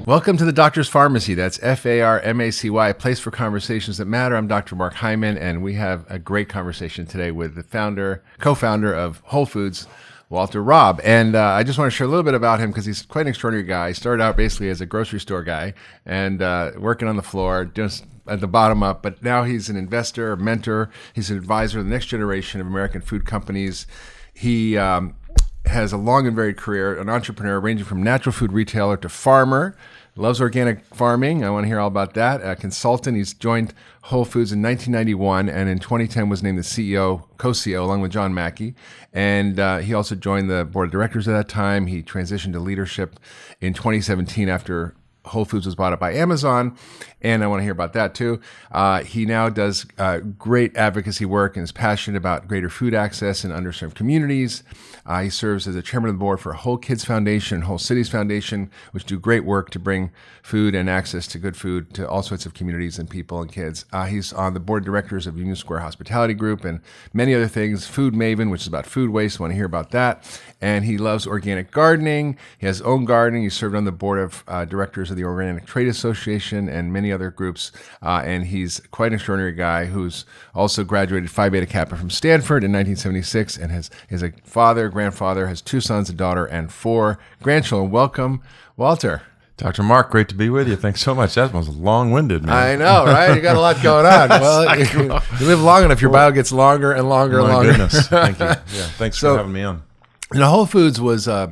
Welcome to the Doctor's Farmacy. That's Farmacy, a place for conversations that matter. I'm Dr. Mark Hyman, and we have a great conversation today with the co-founder of Whole Foods, Walter Robb. And I just want to share a little bit about him because he's quite an extraordinary guy. He started out basically as a grocery store guy and working on the floor, just at the bottom up. But now he's an investor, a mentor. He's an advisor to the next generation of American food companies. He has a long and varied career, an entrepreneur ranging from natural food retailer to farmer, loves organic farming. I want to hear all about that. A consultant. He's joined Whole Foods in 1991 and in 2010 was named the CEO, co-CEO, along with John Mackey. And he also joined the board of directors at that time. He transitioned to leadership in 2017 after Whole Foods was bought up by Amazon, and I want to hear about that too. He now does great advocacy work and is passionate about greater food access in underserved communities. He serves as the chairman of the board for Whole Kids Foundation and Whole Cities Foundation, which do great work to bring food and access to good food to all sorts of communities and people and kids. He's on the board of directors of Union Square Hospitality Group and many other things. Food Maven, which is about food waste. I want to hear about that. And he loves organic gardening. He has his own gardening. He served on the board of directors of the Organic Trade Association and many other groups. And he's quite an extraordinary guy who's also graduated Phi Beta Kappa from Stanford in 1976 and is a father, grandfather, has 2 sons, a daughter, and 4 grandchildren. Welcome, Walter. Dr. Mark, great to be with you. Thanks so much. That was long-winded, man. I know, right? You got a lot going on. Well, you live long enough, your bio gets longer and longer and longer. Goodness. Thank you. Yeah, thanks for having me on. Whole Foods was, I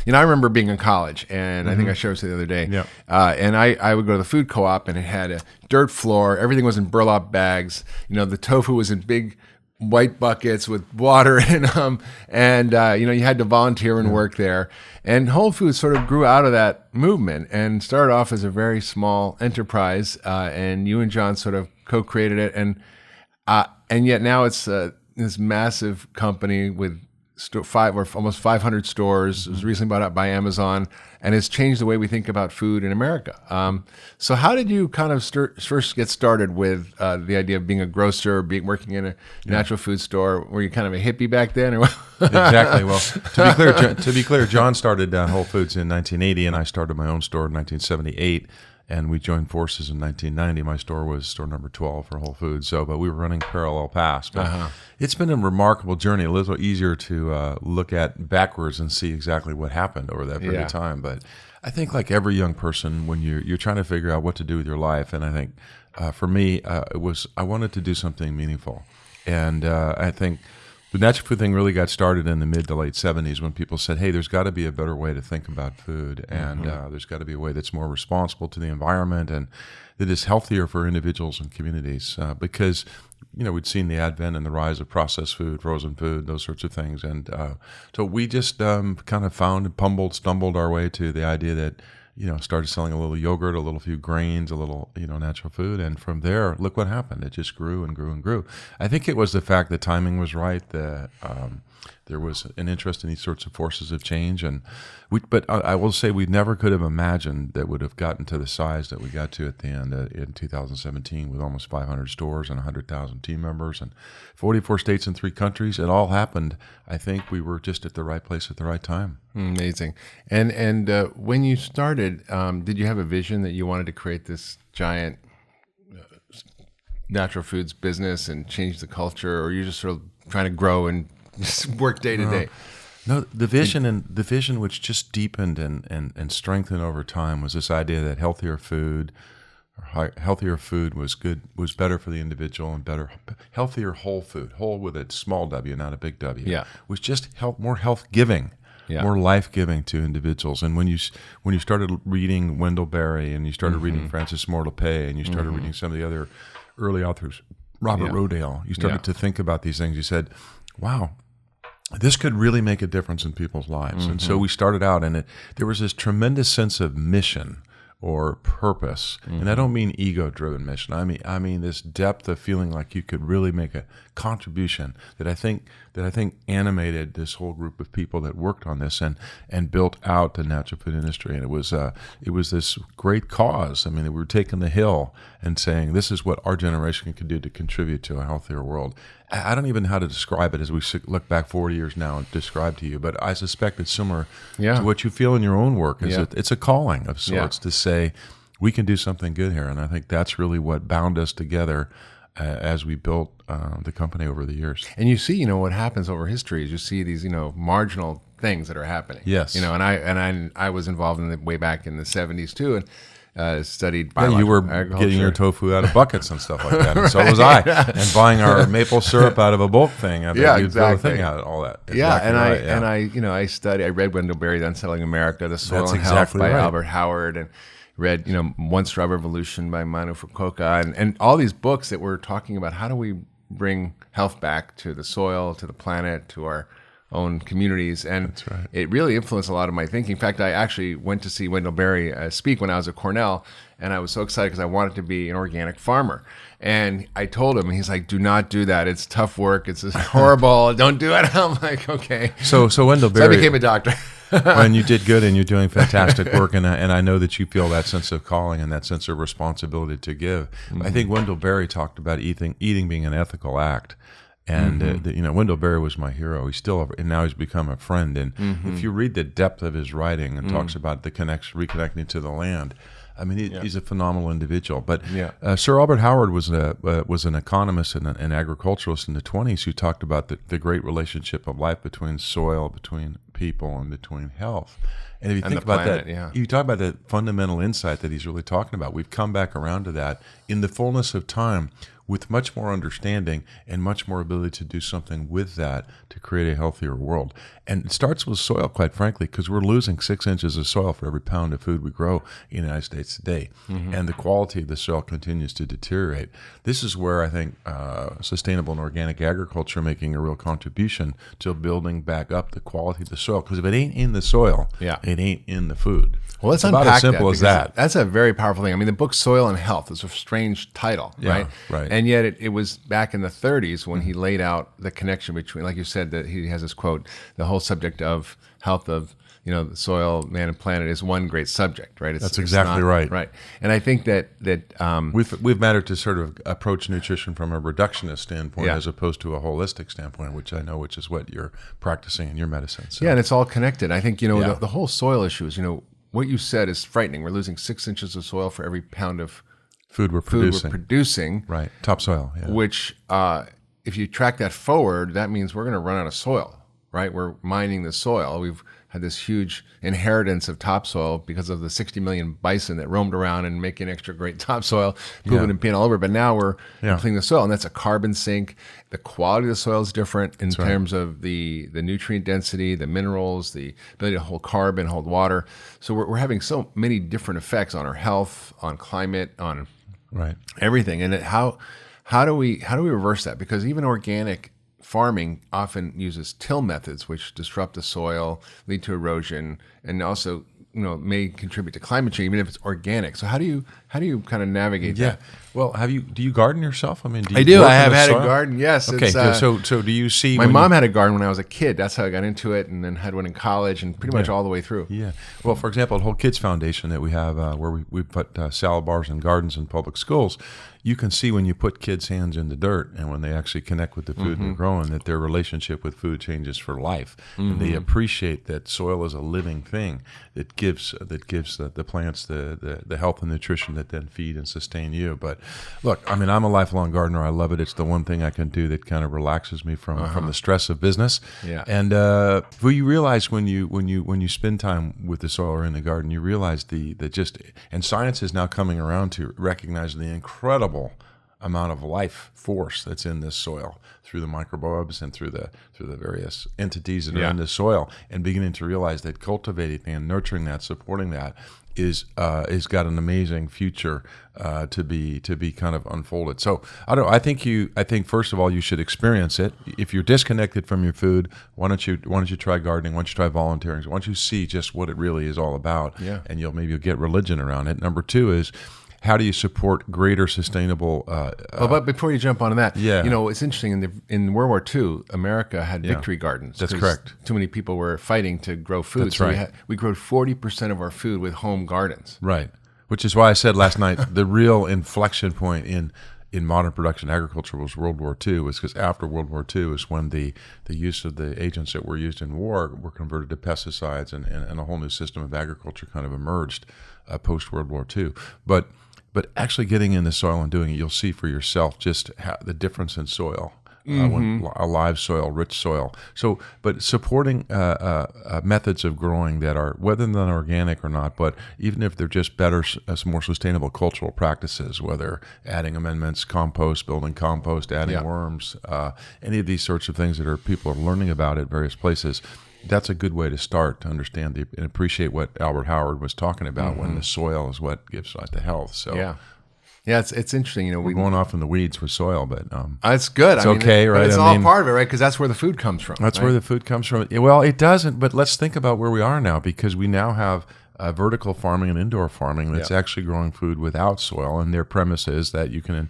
remember being in college, and I think I shared this the other day. Yeah. And I would go to the food co-op, and it had a dirt floor. Everything was in burlap bags. The tofu was in big white buckets with water in them, and you had to volunteer and work there. And Whole Foods sort of grew out of that movement and started off as a very small enterprise. And you and John sort of co-created it, and yet now it's this massive company with almost 500 stores. It was recently bought out by Amazon, and has changed the way we think about food in America. So how did you kind of first get started with the idea of being a grocer, working in a natural food store? Were you kind of a hippie back then? Or Exactly. Well, to be clear, John started Whole Foods in 1980, and I started my own store in 1978. And we joined forces in 1990. My store was store number 12 for Whole Foods. But we were running parallel paths. But it's been a remarkable journey. A little easier to look at backwards and see exactly what happened over that period of time. But I think, like every young person, when you're trying to figure out what to do with your life, and I think for me, I wanted to do something meaningful. And I think the natural food thing really got started in the mid to late 70s when people said, hey, there's got to be a better way to think about food, and there's got to be a way that's more responsible to the environment and that is healthier for individuals and communities, because we'd seen the advent and the rise of processed food, frozen food, those sorts of things. And so we just kind of stumbled our way to the idea that started selling a little yogurt, a little few grains, a little, natural food. And from there, look what happened. It just grew and grew and grew. I think it was the fact the timing was right, that there was an interest in these sorts of forces of change. But I will say we never could have imagined that would have gotten to the size that we got to at the end in 2017 with almost 500 stores and 100,000 team members and 44 states and 3 countries. It all happened. I think we were just at the right place at the right time. Amazing. And when you started, did you have a vision that you wanted to create this giant natural foods business and change the culture, or you just sort of trying to grow and just work day to day? No, the vision which just deepened and strengthened over time was this idea that healthier food was better for the individual, and healthier whole food, whole with a small W, not a big W, was just more health giving. More life-giving to individuals. And when you started reading Wendell Berry, and you started reading Francis Moore Lepay, and you started reading some of the other early authors, Robert Rodale, you started to think about these things. You said, wow, this could really make a difference in people's lives. And so we started out, and there was this tremendous sense of mission or purpose. And I don't mean ego-driven mission. I mean this depth of feeling like you could really make a contribution that I think animated this whole group of people that worked on this and built out the natural food industry. And it was this great cause. I mean, we were taking the hill and saying, this is what our generation could do to contribute to a healthier world. I don't even know how to describe it as we look back 40 years now and describe to you, but I suspect it's similar to what you feel in your own work. It's a calling of sorts to say, we can do something good here. And I think that's really what bound us together as we built the company over the years. And you see, what happens over history is you see these, marginal things that are happening. Yes. And I was involved in way back in the 70s too, and studied biological you were agriculture. getting your tofu out of buckets and stuff like that, and so was I. And buying our maple syrup out of a bulk thing. Exactly. Build a thing out of all that. I studied. I read Wendell Berry, The Unsettling America, The Soil That's and exactly Health by right. Albert Howard, and read One Straw Revolution by Manu Fukuoka, and all these books that were talking about how do we bring health back to the soil, to the planet, to our own communities. And That's right. It really influenced a lot of my thinking. In fact, I actually went to see Wendell Berry speak when I was at Cornell, and I was so excited because I wanted to be an organic farmer. And I told him, and he's like, do not do that. It's tough work. It's horrible. Don't do it. I'm like, okay. So Wendell Berry. So I became a doctor. And you did good, and you're doing fantastic work, and I know that you feel that sense of calling and that sense of responsibility to give. I think Wendell Berry talked about eating being an ethical act. And Wendell Berry was my hero. And now he's become a friend. And if you read the depth of his writing and talks about the reconnecting to the land, I mean, he's a phenomenal individual. But Sir Albert Howard was an economist and an agriculturalist in the 1920s who talked about the great relationship of life between soil, between people, and between health. And if you think about that, you talk about the fundamental insight that he's really talking about. We've come back around to that in the fullness of time, with much more understanding and much more ability to do something with that to create a healthier world. And it starts with soil, quite frankly, because we're losing 6 inches of soil for every pound of food we grow in the United States today. And the quality of the soil continues to deteriorate. This is where I think sustainable and organic agriculture are making a real contribution to building back up the quality of the soil. Because if it ain't in the soil, it ain't in the food. Well, let's about unpack as simple as that. That's a very powerful thing. I mean, the book Soil and Health is a strange title, right? Right. And yet it was back in the 30s when he laid out the connection between, like you said, that he has this quote, the whole subject of health of, the soil, man, and planet is one great subject, right? That's exactly right. Right. And I think that we've mattered to sort of approach nutrition from a reductionist standpoint as opposed to a holistic standpoint, which is what you're practicing in your medicine. So. Yeah, and it's all connected. I think, the whole soil issue is, what you said is frightening. We're losing 6 inches of soil for every pound of food we're producing. Right, topsoil. Yeah. Which, if you track that forward, that means we're going to run out of soil, right? We're mining the soil. We've had this huge inheritance of topsoil because of the 60 million bison that roamed around and making extra great topsoil, pooping and peeing all over. But now we're cleaning the soil, and that's a carbon sink. The quality of the soil is different in terms of the nutrient density, the minerals, the ability to hold carbon, hold water. So we're having so many different effects on our health, on climate, on everything. And how do we reverse that? Because even organic farming often uses till methods, which disrupt the soil, lead to erosion, and also may contribute to climate change, even if it's organic. So how do you kind of navigate that? Well, do you garden yourself? I mean, I do. I have had a garden. Yes. Okay. So do you see? My mom had a garden when I was a kid. That's how I got into it, and then had one in college, and pretty much all the way through. Yeah. Well, for example, the Whole Kids Foundation that we have, where we put salad bars in gardens in public schools. You can see when you put kids' hands in the dirt and when they actually connect with the food they're growing, that their relationship with food changes for life. And they appreciate that soil is a living thing that gives the plants the health and nutrition that then feed and sustain you. But look, I mean, I'm a lifelong gardener. I love it. It's the one thing I can do that kind of relaxes me from the stress of business. Yeah. And you realize when you spend time with the soil or in the garden, you realize and science is now coming around to recognize the incredible amount of life force that's in this soil through the microbes and through the various entities that are in the soil, and beginning to realize that cultivating and nurturing that, supporting that is got an amazing future to be kind of unfolded. So I think first of all you should experience it. If you're disconnected from your food, why don't you try gardening? Why don't you try volunteering? Why don't you see just what it really is all about? Yeah. And you'll get religion around it. Number two is, how do you support greater sustainable? But before you jump onto that, it's interesting. In World War II, America had victory gardens. That's correct. Too many people were fighting to grow food. That's right. We grew 40% of our food with home gardens. Right. Which is why I said last night the real inflection point in in modern production agriculture was World War II, was because after World War II is when the use of the agents that were used in war were converted to pesticides, and a whole new system of agriculture kind of emerged post World War II. But actually getting in the soil and doing it, you'll see for yourself just the difference in soil. When a live soil, rich soil. So, but supporting methods of growing that are, whether they're organic or not, but even if they're just better, more sustainable cultural practices, whether adding amendments, compost, building compost, adding worms, any of these sorts of things that people are learning about at various places. That's a good way to start to understand and appreciate what Albert Howard was talking about when the soil is what gives the health. So. Yeah, it's interesting. We're going off in the weeds with soil, but it's good. It's okay, right? It's all part of it, right? Because that's where the food comes from. That's where the food comes from. Well, it doesn't, but let's think about where we are now, because we now have vertical farming and indoor farming that's actually growing food without soil, and their premise is that you can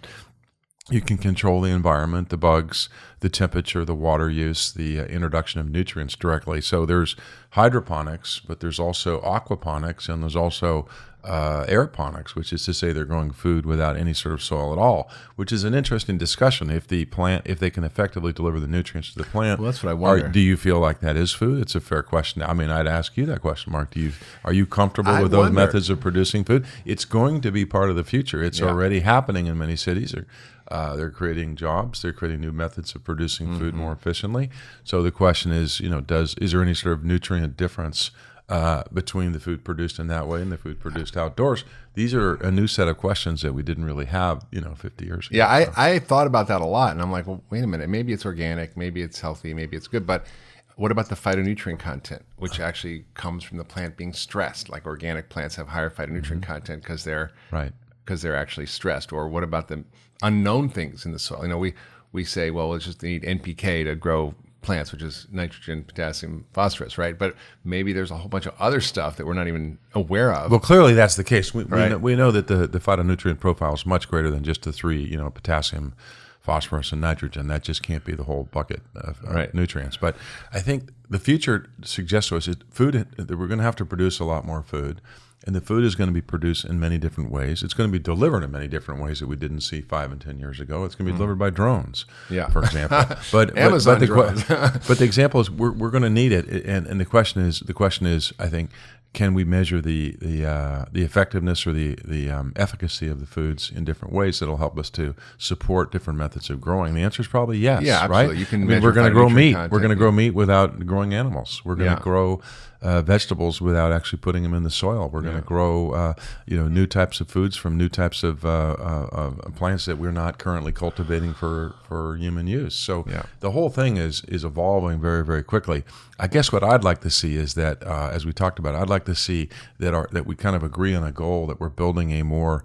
control the environment, the bugs, the temperature, the water use, the introduction of nutrients directly. So there's hydroponics, but there's also aquaponics, and there's also aeroponics, which is to say they're growing food without any sort of soil at all, which is an interesting discussion. If they can effectively deliver the nutrients to the plant, well, that's what I wonder. Do you feel like that is food? It's a fair question. I mean, I'd ask you that question, Mark. Are you comfortable with those methods of producing food? It's going to be part of the future. It's already happening in many cities. They're creating jobs. They're creating new methods of producing food more efficiently. So the question is, is there any sort of nutrient difference between the food produced in that way and the food produced outdoors? These are a new set of questions that we didn't really have, 50 years ago. Yeah, I thought about that a lot, and I'm like, well, wait a minute. Maybe it's organic, maybe it's healthy, maybe it's good, but what about the phytonutrient content, which actually comes from the plant being stressed? Like organic plants have higher phytonutrient content because they're actually stressed. Or what about the unknown things in the soil? We say, well, let's just need NPK to grow plants, which is nitrogen, potassium, phosphorus, right? But maybe there's a whole bunch of other stuff that we're not even aware of. Well, clearly that's the case. We know that the phytonutrient profile is much greater than just the three, potassium, phosphorus, and nitrogen. That just can't be the whole bucket of nutrients. But I think the future suggests to us that we're going to have to produce a lot more food. And the food is going to be produced in many different ways. It's going to be delivered in many different ways that we didn't see 5 and 10 years ago. It's going to be delivered by drones, for example. But Amazon drones. But the example is we're going to need it, and the question is, I think, can we measure the effectiveness or the efficacy of the foods in different ways that'll help us to support different methods of growing? The answer is probably yes. Yeah, absolutely. Right? You can we're going to grow meat. We're going to grow meat without growing animals. We're going to grow vegetables without actually putting them in the soil. We're going to grow, new types of foods from new types of plants that we're not currently cultivating for human use. So the whole thing is evolving very, very quickly. I guess what I'd like to see is that, as we talked about, I'd like to see that we kind of agree on a goal that we're building a more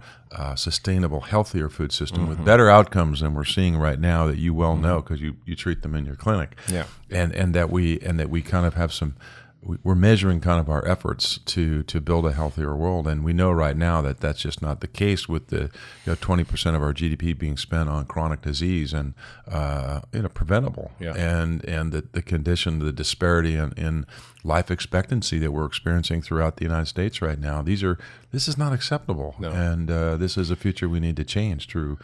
sustainable, healthier food system with better outcomes than we're seeing right now, that you well know because you treat them in your clinic. Yeah, and that we kind of have some. We're measuring kind of our efforts to build a healthier world, and we know right now that that's just not the case, with the 20% of our GDP being spent on chronic disease and preventable, and the condition, the disparity in life expectancy that we're experiencing throughout the United States right now. This is not acceptable, and this is a future we need to change through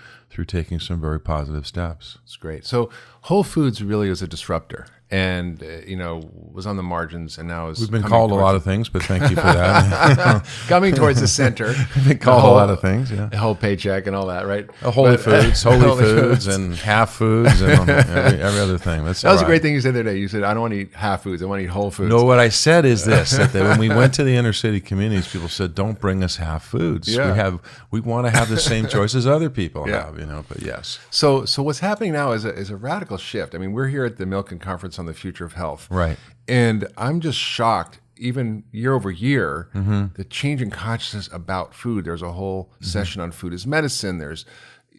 taking some very positive steps. That's great. So Whole Foods really is a disruptor. And was on the margins, and now is we've been called a lot of things, but thank you for that. Coming towards the center, we've been called a lot of things, the whole paycheck and all that, right? Holy foods, and half foods, and every other thing. That was a great thing you said the other day. You said, "I don't want to eat half foods; I want to eat whole foods." No, what I said is this: that when we went to the inner city communities, people said, "Don't bring us half foods. Yeah. We want to have the same choices other people have." But yes. So what's happening now is a radical shift. I mean, we're here at the Milken Conference on the Future of Health. Right. And I'm just shocked, even year over year, the change in consciousness about food. There's a whole session on food as medicine. There's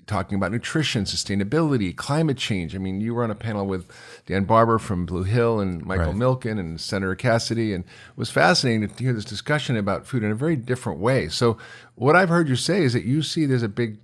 talking about nutrition, sustainability, climate change. I mean, you were on a panel with Dan Barber from Blue Hill and Michael Milken and Senator Cassidy, and it was fascinating to hear this discussion about food in a very different way. So what I've heard you say is that you see there's a big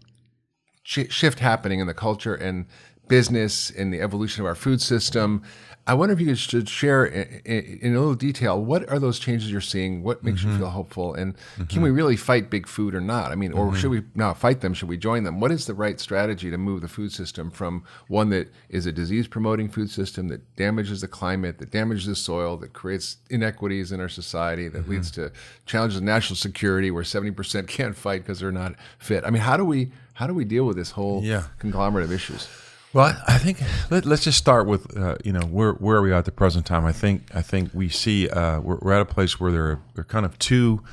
shift happening in the culture, and business and the evolution of our food system. I wonder if you could share in a little detail, what are those changes you're seeing? What makes you feel hopeful? And can we really fight big food or not? I mean, or should we not fight them? Should we join them? What is the right strategy to move the food system from one that is a disease-promoting food system that damages the climate, that damages the soil, that creates inequities in our society, that leads to challenges of national security where 70% can't fight because they're not fit? I mean, how do we deal with this whole conglomerate of issues? Well, I think let's just start with where are we at the present time. I think we see we're at a place where there are kind of two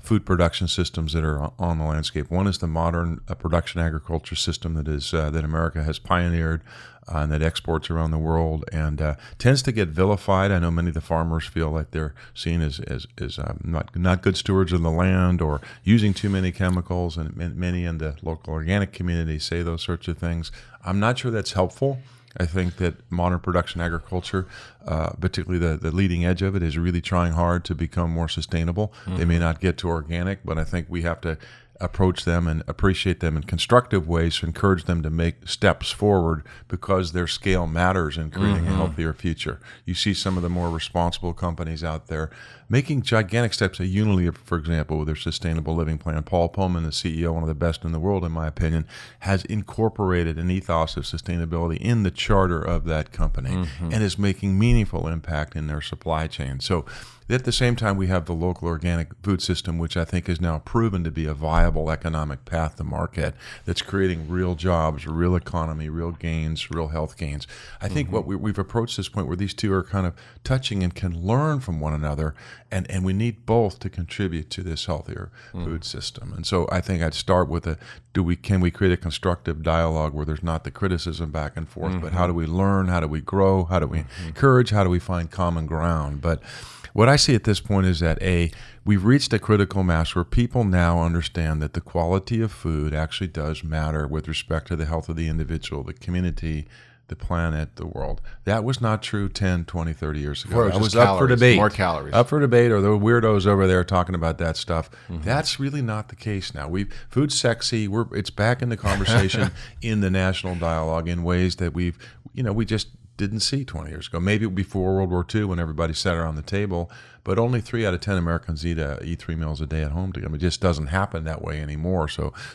food production systems that are on the landscape. One is the modern production agriculture system that America has pioneered and that exports around the world and tends to get vilified. I know many of the farmers feel like they're seen as not good stewards of the land or using too many chemicals, and many in the local organic community say those sorts of things. I'm not sure that's helpful. I think that modern production agriculture, particularly the leading edge of it, is really trying hard to become more sustainable. They may not get to organic, but I think we have to approach them and appreciate them in constructive ways to encourage them to make steps forward because their scale matters in creating a healthier future. You see some of the more responsible companies out there making gigantic steps. Unilever, for example, with their sustainable living plan. Paul Pullman, the CEO, one of the best in the world, in my opinion, has incorporated an ethos of sustainability in the charter of that company and is making meaningful impact in their supply chain. So at the same time, we have the local organic food system, which I think is now proven to be a viable economic path to market that's creating real jobs, real economy, real gains, real health gains. I think what we've approached this point where these two are kind of touching and can learn from one another, and we need both to contribute to this healthier food system. And so I think I'd start with can we create a constructive dialogue where there's not the criticism back and forth, but how do we learn, how do we grow, how do we encourage, how do we find common ground? But what I see at this point is that we've reached a critical mass where people now understand that the quality of food actually does matter with respect to the health of the individual, the community, the planet, the world. That was not true 10, 20, 30 years ago. That was up for debate. More calories. Up for debate, or the weirdos over there talking about that stuff. That's really not the case now. Food's sexy. It's back in the conversation in the national dialogue in ways that we just didn't see 20 years ago. Maybe before World War II when everybody sat around the table, but only 3 out of 10 Americans eat 3 meals a day at home together. It just doesn't happen that way anymore.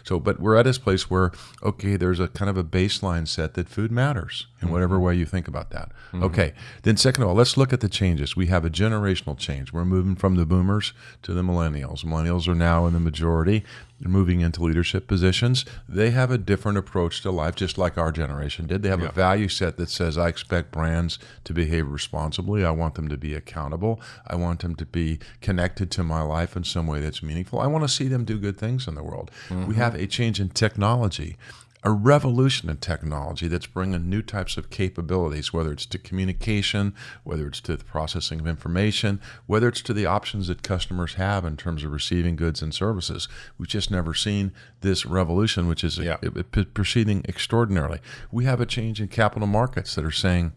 But we're at this place where, okay, there's a kind of a baseline set that food matters in whatever way you think about that. Okay, then second of all, let's look at the changes. We have a generational change. We're moving from the boomers to the millennials. Millennials are now in the majority. They're moving into leadership positions. They have a different approach to life, just like our generation did. They have a value set that says, I expect brands to behave responsibly. I want them to be accountable. I want them to be connected to my life in some way that's meaningful. I want to see them do good things in the world. We have a change in technology, a revolution in technology that's bringing new types of capabilities, whether it's to communication, whether it's to the processing of information, whether it's to the options that customers have in terms of receiving goods and services. We've just never seen this revolution, which is proceeding extraordinarily. We have a change in capital markets that are saying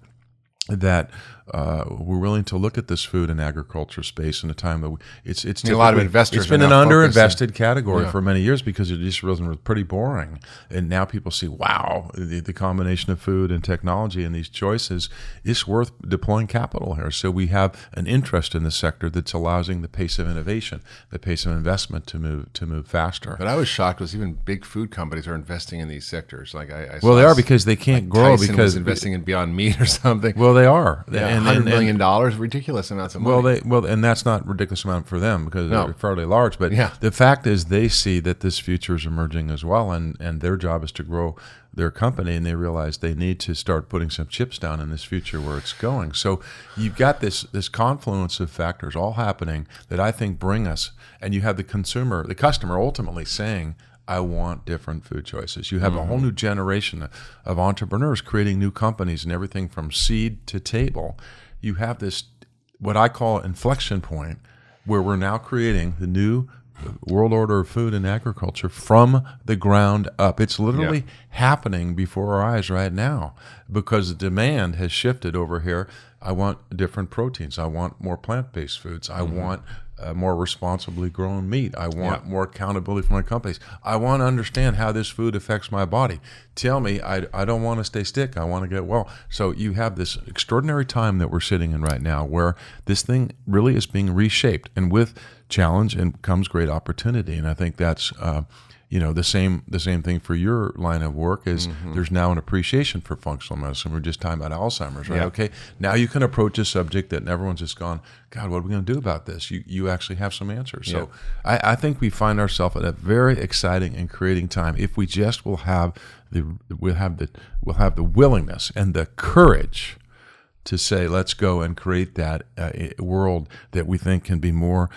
that we're willing to look at this food and agriculture space in a time that it's a lot of investors. It's been an underinvested category for many years because it just was pretty boring, and now people see, wow, the combination of food and technology and these choices is worth deploying capital here. So we have an interest in the sector that's allowing the pace of innovation, the pace of investment to move faster. But I was shocked because even big food companies are investing in these sectors. Like I well, they are because they can't grow Tyson because was investing in Beyond Meat or something. Well, they are. $100 million, ridiculous amounts of money. And that's not a ridiculous amount for them because they're fairly large. But the fact is, they see that this future is emerging as well, and their job is to grow their company, and they realize they need to start putting some chips down in this future where it's going. So you've got this confluence of factors all happening that I think bring us, and you have the customer ultimately saying, I want different food choices. You have a whole new generation of entrepreneurs creating new companies and everything from seed to table. You have this, what I call inflection point, where we're now creating the new world order of food and agriculture from the ground up. It's literally happening before our eyes right now because the demand has shifted over here. I want different proteins. I want more plant-based foods. I want more responsibly grown meat. I want more accountability from my companies. I want to understand how this food affects my body. Tell me, I don't want to stay sick. I want to get well. So you have this extraordinary time that we're sitting in right now where this thing really is being reshaped. And with challenge and comes great opportunity. And I think that's the same thing for your line of work is there's now an appreciation for functional medicine. We're just talking about Alzheimer's, right? Yeah. Okay, now you can approach a subject that everyone's just gone, God, what are we going to do about this? You actually have some answers. So I think we find ourselves at a very exciting and creating time if we just will have the willingness and the courage to say, let's go and create that world that we think can be more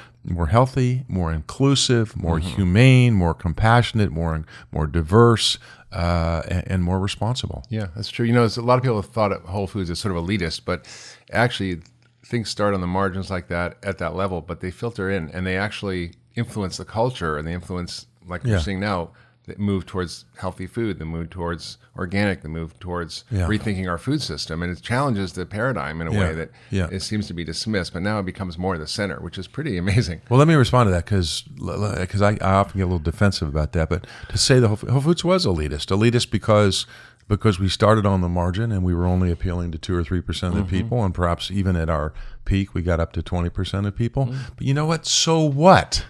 healthy, more inclusive, more humane, more compassionate, more diverse, and more responsible. Yeah, that's true. There's a lot of people have thought of Whole Foods as sort of elitist, but actually things start on the margins like that at that level, but they filter in and they actually influence the culture and they influence, like we're seeing now, they move towards healthy food, they move towards organic, they move towards rethinking our food system. And it challenges the paradigm in a way that it seems to be dismissed, but now it becomes more the center, which is pretty amazing. Well, let me respond to that because I often get a little defensive about that. But to say the Whole Foods was elitist because we started on the margin and we were only appealing to 2 or 3% of the people, and perhaps even at our peak, we got up to 20% of people. But you know what? So what?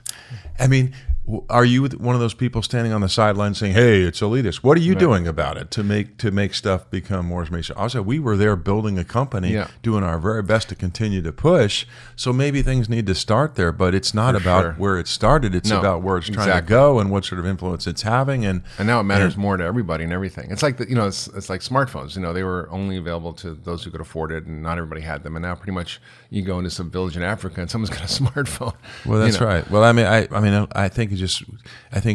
I mean, are you one of those people standing on the sidelines saying, "Hey, it's elitist"? What are you doing about it to make stuff become more information? Also, we were there building a company, doing our very best to continue to push. So maybe things need to start there, but it's not about where it started. It's about where it's trying to go and what sort of influence it's having. And now it matters more to everybody and everything. It's like it's like smartphones. They were only available to those who could afford it, and not everybody had them. And now pretty much you go into some village in Africa and someone's got a smartphone. Well, that's right. Well, I think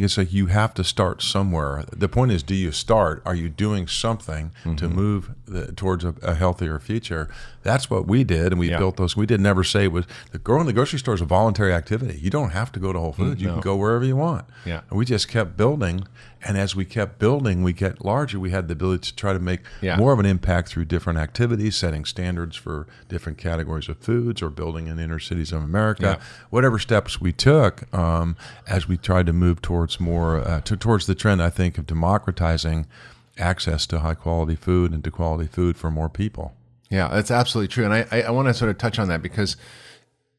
it's like you have to start somewhere. The point is, do you start? Are you doing something to move towards a healthier future? That's what we did, and we built those. We did never say it was going to the grocery store is a voluntary activity. You don't have to go to Whole Foods. You can go wherever you want. Yeah. And we just kept building, and as we kept building, we get larger. We had the ability to try to make more of an impact through different activities, setting standards for different categories of foods, or building in inner cities of America. Whatever steps we took, as we tried to move towards more towards the trend, I think, of democratizing access to high quality food and to quality food for more people. Yeah, that's absolutely true. And I want to sort of touch on that because,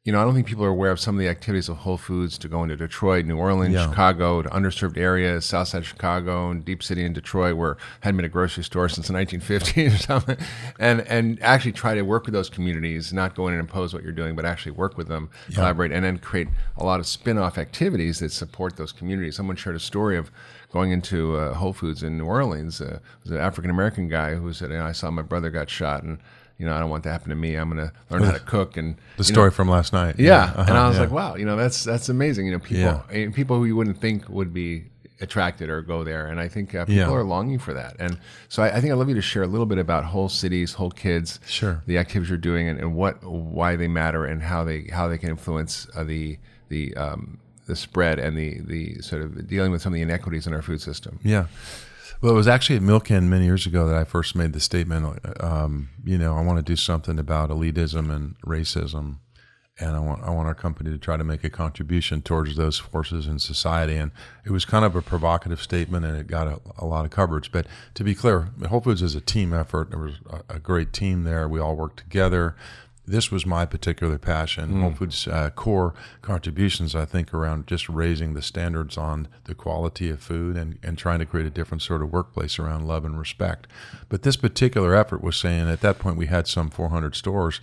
I don't think people are aware of some of the activities of Whole Foods to go into Detroit, New Orleans, Chicago, to underserved areas, South Side Chicago, and Deep City in Detroit, where hadn't been a grocery store since the 1950s or something, and actually try to work with those communities, not go in and impose what you're doing, but actually work with them, collaborate, and then create a lot of spin-off activities that support those communities. Someone shared a story of going into Whole Foods in New Orleans. It was an African-American guy who said, I saw my brother got shot, and I don't want that to happen to me. I'm going to learn how to cook. And the story from last night. Yeah. And I was like, wow, that's amazing. People who you wouldn't think would be attracted or go there. And I think people are longing for that. And so I think I'd love you to share a little bit about Whole Cities, Whole Kids, the activities you're doing, and why they matter, and how they can influence the spread and the sort of dealing with some of the inequities in our food system. Yeah. Well, it was actually at Milken many years ago that I first made the statement, I want to do something about elitism and racism, and I want our company to try to make a contribution towards those forces in society. And it was kind of a provocative statement, and it got a lot of coverage. But to be clear, Whole Foods is a team effort. There was a great team there. We all worked together. This was my particular passion. Whole Foods' core contributions, I think, around just raising the standards on the quality of food and trying to create a different sort of workplace around love and respect. But this particular effort was saying, at that point we had some 400 stores.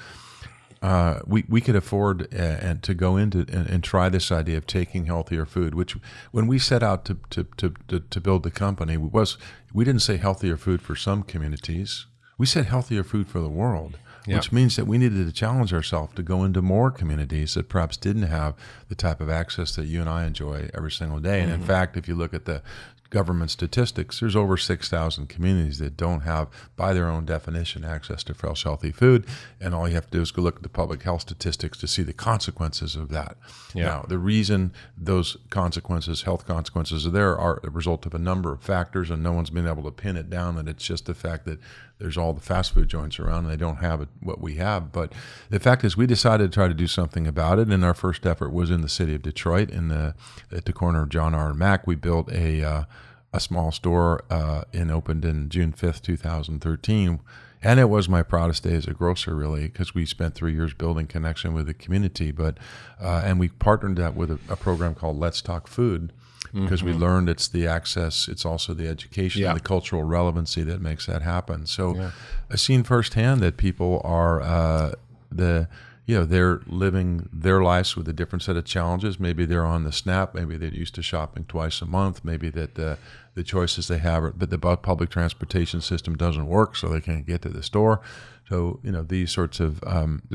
We could afford and to go into and try this idea of taking healthier food, which when we set out to build the company, we didn't say healthier food for some communities. We said healthier food for the world. Which means that we needed to challenge ourselves to go into more communities that perhaps didn't have the type of access that you and I enjoy every single day. And in fact, if you look at the government statistics, there's over 6,000 communities that don't have, by their own definition, access to fresh, healthy food. And all you have to do is go look at the public health statistics to see the consequences of that. Yeah. Now, the reason those consequences, health consequences, are there are a result of a number of factors, and no one's been able to pin it down, and it's just the fact that there's all the fast food joints around and they don't have what we have. But the fact is, we decided to try to do something about it, and our first effort was in the city of Detroit, at the corner of John R. and Mack. We built a small store and opened in June 5th, 2013. And it was my proudest day as a grocer, really, because we spent 3 years building connection with the community. But and we partnered that with a program called Let's Talk Food, because we learned it's the access, it's also the education, and the cultural relevancy that makes that happen. So I've seen firsthand that people are they're living their lives with a different set of challenges. Maybe they're on the SNAP. Maybe they're used to shopping twice a month. Maybe that the choices they have, but the public transportation system doesn't work, so they can't get to the store. So, these sorts of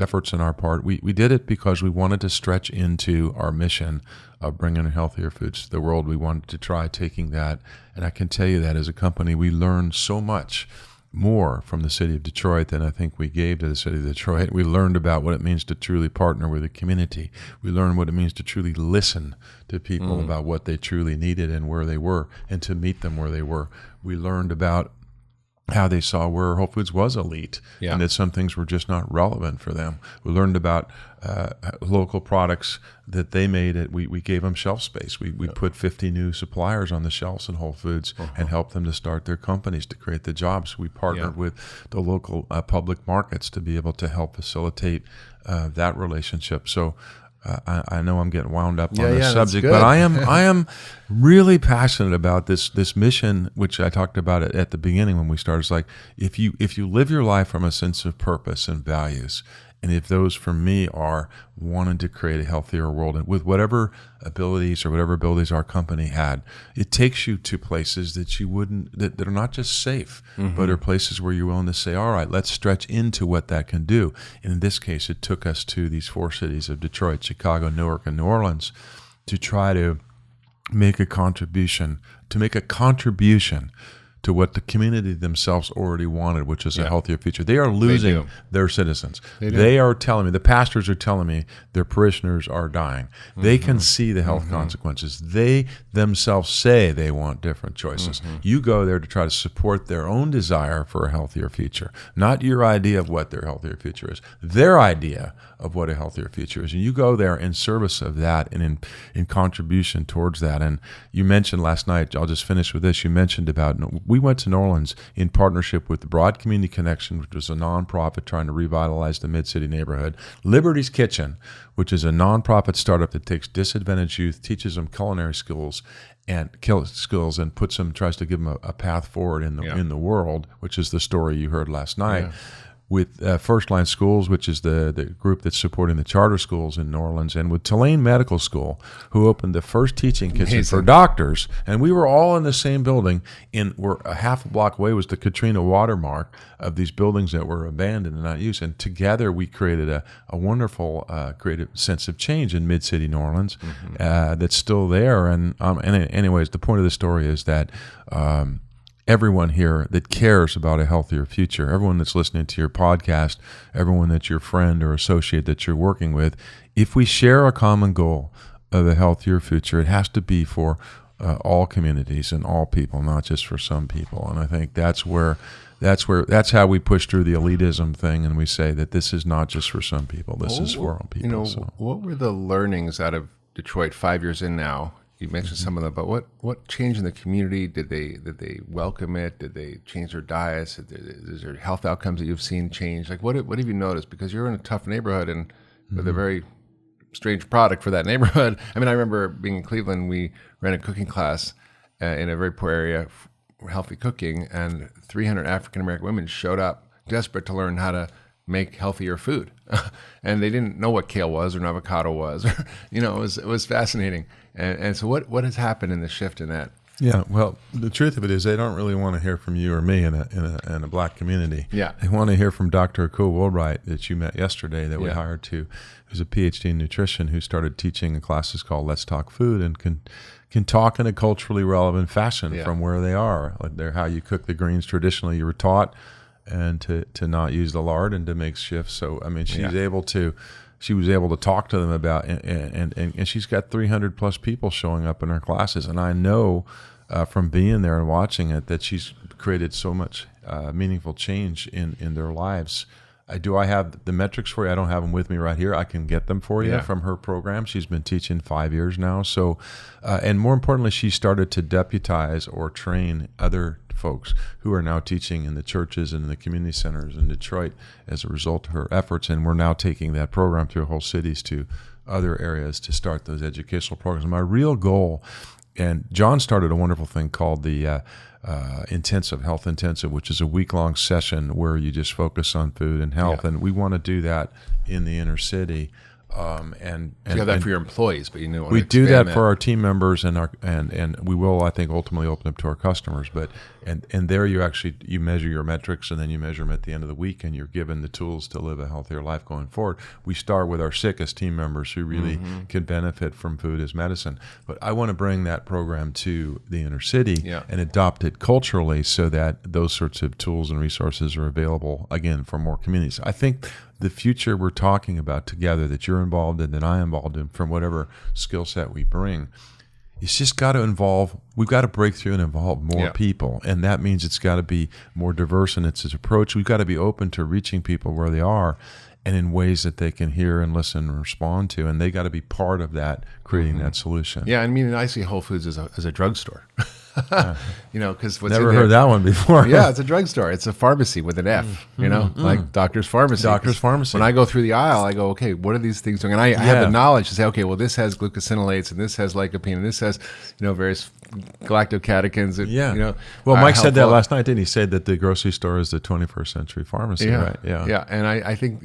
efforts on our part, we did it because we wanted to stretch into our mission of bringing healthier foods to the world. We wanted to try taking that, and I can tell you that as a company, we learned so much more from the city of Detroit than I think we gave to the city of Detroit. We learned about what it means to truly partner with the community. We learned what it means to truly listen to people about what they truly needed and where they were, and to meet them where they were. We learned about how they saw where Whole Foods was elite, and that some things were just not relevant for them. We learned about local products that they made. We gave them shelf space. We put 50 new suppliers on the shelves in Whole Foods and helped them to start their companies, to create the jobs. We partnered with the local public markets to be able to help facilitate that relationship. So I know I'm getting wound up on this subject, but I am really passionate about this mission, which I talked about at the beginning when we started. It's like, if you live your life from a sense of purpose and values, and if those for me are wanting to create a healthier world, and with whatever abilities our company had, it takes you to places that you wouldn't, that are not just safe, but are places where you're willing to say, all right, let's stretch into what that can do. And in this case, it took us to these 4 cities of Detroit, Chicago, Newark, and New Orleans to try to make a contribution to what the community themselves already wanted, which is a healthier future. They are losing their citizens. They are telling me, the pastors are telling me their parishioners are dying. They can see the health consequences. They themselves say they want different choices. You go there to try to support their own desire for a healthier future, not your idea of what their healthier future is, their idea of what a healthier future is. And you go there in service of that and in contribution towards that. And you mentioned last night, I'll just finish with this, you mentioned about, we went to New Orleans in partnership with the Broad Community Connection, which was a nonprofit trying to revitalize the Mid-City neighborhood, Liberty's Kitchen, which is a nonprofit startup that takes disadvantaged youth, teaches them culinary skills, and tries to give them a path forward in the world, which is the story you heard last night. With First Line Schools, which is the group that's supporting the charter schools in New Orleans, and with Tulane Medical School, who opened the first teaching kitchen for doctors. And we were all in the same building. We're a half a block away was the Katrina watermark of these buildings that were abandoned and not used. And together we created a wonderful creative sense of change in Mid-City New Orleans that's still there. And anyways, the point of the story is that everyone here that cares about a healthier future, everyone that's listening to your podcast, everyone that's your friend or associate that you're working with, if we share a common goal of a healthier future, it has to be for all communities and all people, not just for some people. And I think that's how we push through the elitism thing, and we say that this is not just for some people, this is for all people. What were the learnings out of Detroit 5 years in now? You mentioned some of them, but what changed in the community? Did they welcome it? Did they change their diets? Is there health outcomes that you've seen change? Like what have you noticed? Because you're in a tough neighborhood and with a very strange product for that neighborhood. I mean, I remember being in Cleveland, we ran a cooking class in a very poor area, healthy cooking, and 300 African-American women showed up desperate to learn how to make healthier food. And they didn't know what kale was or an avocado was. It was fascinating. And so what has happened in the shift in that? Yeah, well, the truth of it is they don't really want to hear from you or me in a black community. Yeah. They want to hear from Dr. Akul Woolbright that you met yesterday that we Yeah. hired who's a PhD in nutrition, who started teaching in classes called Let's Talk Food and can talk in a culturally relevant fashion Yeah. from where they are. Like they're how you cook the greens traditionally you were taught, and to not use the lard and to make shifts. So, I mean, she was able to talk to them about, and she's got 300 plus people showing up in her classes. And I know from being there and watching it that she's created so much meaningful change in their lives. Do I have the metrics for you? I don't have them with me right here. I can get them for you from her program. She's been teaching 5 years now. So, and more importantly, she started to deputize or train other folks who are now teaching in the churches and in the community centers in Detroit as a result of her efforts. And we're now taking that program through whole cities to other areas to start those educational programs. My real goal, and John started a wonderful thing called the health intensive, which is a week-long session where you just focus on food and health. And we want to do that in the inner city. And you have that for your employees, but we do that for our team members and we will, I think, ultimately open up to our customers. But and there you measure your metrics, and then you measure them at the end of the week, and you're given the tools to live a healthier life going forward. We start with our sickest team members who really can benefit from food as medicine. But I want to bring that program to the inner city and adopt it culturally so that those sorts of tools and resources are available again for more communities. I think the future we're talking about together, that you're involved in, that I am involved in, from whatever skill set we bring, it's just got to we've got to break through and involve more people. And that means it's got to be more diverse in its approach. We've got to be open to reaching people where they are and in ways that they can hear and listen and respond to. And they got to be part of that, creating that solution. Yeah, I mean, I see Whole Foods as a drugstore. Because what's never heard that one before. Yeah, it's a drugstore. It's a pharmacy with an F. Like Doctor's Pharmacy. Doctor's Pharmacy. When I go through the aisle, I go, okay, what are these things doing? And I have the knowledge to say, okay, well, this has glucosinolates, and this has lycopene, and this has various galactocatechins. And, well, Mike said that last night, didn't he? He said that the grocery store is the 21st century pharmacy, right? Yeah. And I think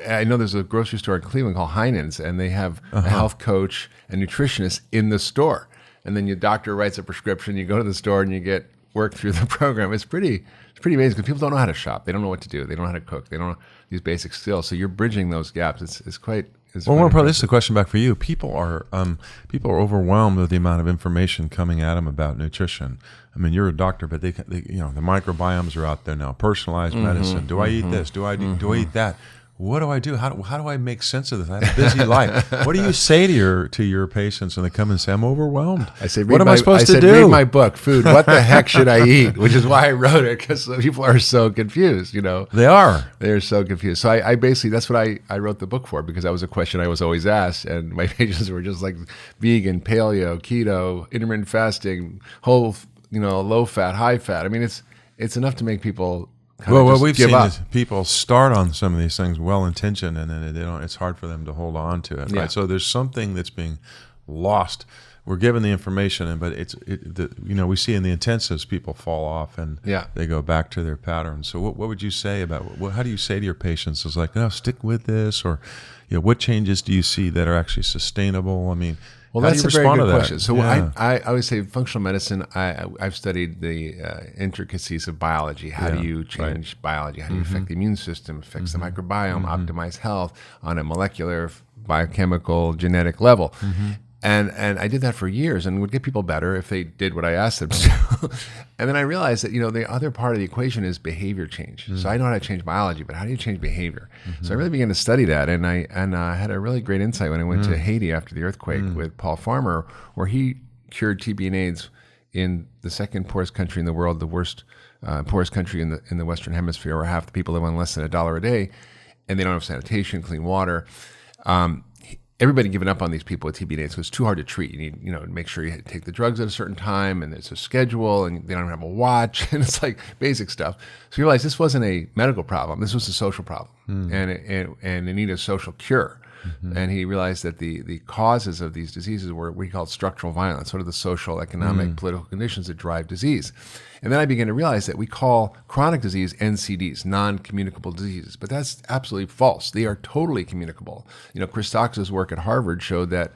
I know there's a grocery store in Cleveland called Hyman's, and they have a health coach and nutritionist in the store. And then your doctor writes a prescription. You go to the store and you get work through the program. It's pretty amazing because people don't know how to shop. They don't know what to do. They don't know how to cook. They don't know these basic skills. So you're bridging those gaps. It's quite. Well, more probably, this is a question back for you. People are overwhelmed with the amount of information coming at them about nutrition. I mean, you're a doctor, but they the microbiomes are out there now. Personalized medicine. Do I eat this? Do I eat that? What do I do? How do I make sense of this? I have a busy life. What do you say to your patients when they come and say, I'm overwhelmed? I say, what am I supposed to do? Read my book, Food. What the heck should I eat? Which is why I wrote it, because people are so confused, They are. They're so confused. So I basically, that's what I wrote the book for, because that was a question I was always asked. And my patients were just like vegan, paleo, keto, intermittent fasting, whole, low fat, high fat. I mean, it's enough to make people what we've seen is people start on some of these things well-intentioned, and then it's hard for them to hold on to it. Right? So there's something that's being lost. We're given the information, but we see in the intensives people fall off and they go back to their patterns. So what would you say about how do you say to your patients? It's like, no, stick with this, or what changes do you see that are actually sustainable? I mean. Well, that's a very good question. So I always say functional medicine, I've studied the intricacies of biology. How do you change biology? How do you affect the immune system, affects the microbiome, optimize health on a molecular, biochemical, genetic level? And I did that for years and would get people better if they did what I asked them to. And then I realized that, the other part of the equation is behavior change. So I know how to change biology, but how do you change behavior? So I really began to study that. And I had a really great insight when I went to Haiti after the earthquake with Paul Farmer, where he cured TB and AIDS in the second poorest country in the world, the worst poorest country in the Western Hemisphere, where half the people live on less than $1 a day, and they don't have sanitation, clean water. Everybody giving up on these people with TB and AIDS because it's too hard to treat. You need, to make sure you take the drugs at a certain time, and there's a schedule, and they don't have a watch, and it's like basic stuff. So you realize this wasn't a medical problem; this was a social problem, and they need a social cure. And he realized that the causes of these diseases were what he called structural violence. What are the social, economic, political conditions that drive disease? And then I began to realize that we call chronic disease NCDs, non-communicable diseases, but that's absolutely false. They are totally communicable. Chris Stocks's work at Harvard showed that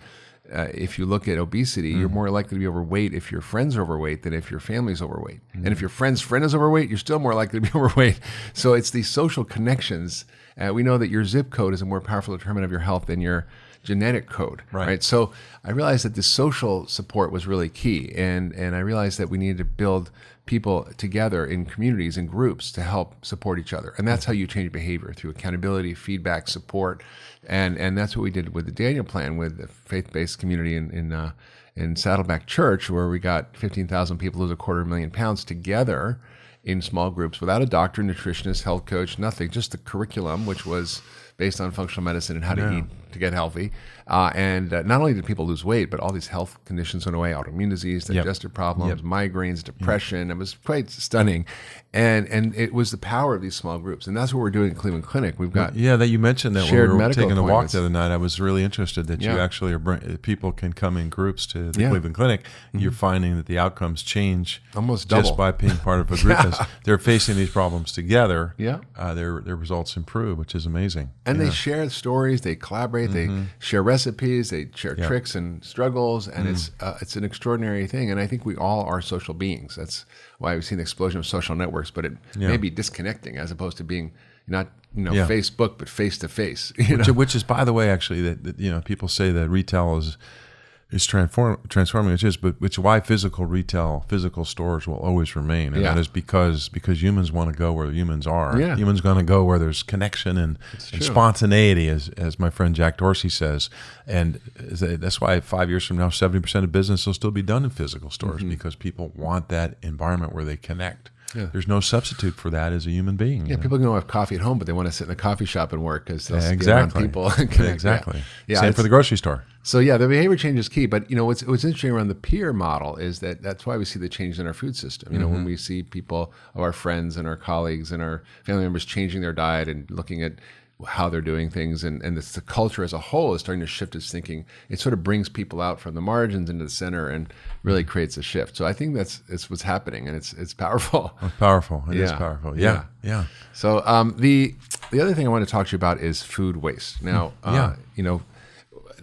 if you look at obesity, you're more likely to be overweight if your friends are overweight than if your family's overweight. And if your friend's friend is overweight, you're still more likely to be overweight. So it's these social connections. We know that your zip code is a more powerful determinant of your health than your genetic code, right? So I realized that the social support was really key, and I realized that we needed to build people together in communities and groups to help support each other, and that's how you change behavior, through accountability, feedback, support, and that's what we did with the Daniel Plan, with the faith-based community in Saddleback Church, where we got 15,000 people lose 250,000 pounds together in small groups without a doctor, nutritionist, health coach, nothing, just the curriculum, which was based on functional medicine and how to eat to get healthy. And not only did people lose weight, but all these health conditions went away: autoimmune disease, digestive problems, migraines, depression. It was quite stunning. And it was the power of these small groups. And that's what we're doing at Cleveland Clinic. We've got that you mentioned that shared when we were medical taking a walk appointments. the other night. I was really interested that you actually people can come in groups to the Cleveland Clinic. You're finding that the outcomes change almost double just by being part of a group. As they're facing these problems together. Their results improve, which is amazing. And they share stories, they collaborate, they share recipes, they share tricks and struggles, and it's an extraordinary thing. And I think we all are social beings. That's why we've seen the explosion of social networks, but it may be disconnecting as opposed to being not Facebook, but face to face. Which is, by the way, actually, that people say that retail is transforming, which is, but which why physical stores will always remain, and that is because humans want to go where humans are. Humans going to go where there's connection and spontaneity, as my friend Jack Dorsey says, and that's why 5 years from now, 70% of business will still be done in physical stores, because people want that environment where they connect. There's no substitute for that as a human being. People can go have coffee at home, but they want to sit in a coffee shop and work because they'll be around people and connect. Exactly. Same for the grocery store. So the behavior change is key. But what's interesting around the peer model is that's why we see the change in our food system. When we see people, our friends and our colleagues and our family members changing their diet and looking at how they're doing things, and the culture as a whole is starting to shift its thinking. It sort of brings people out from the margins into the center and really creates a shift. So I think it's what's happening, and it's powerful. It's powerful. It is powerful. Yeah. So the other thing I want to talk to you about is food waste. Now,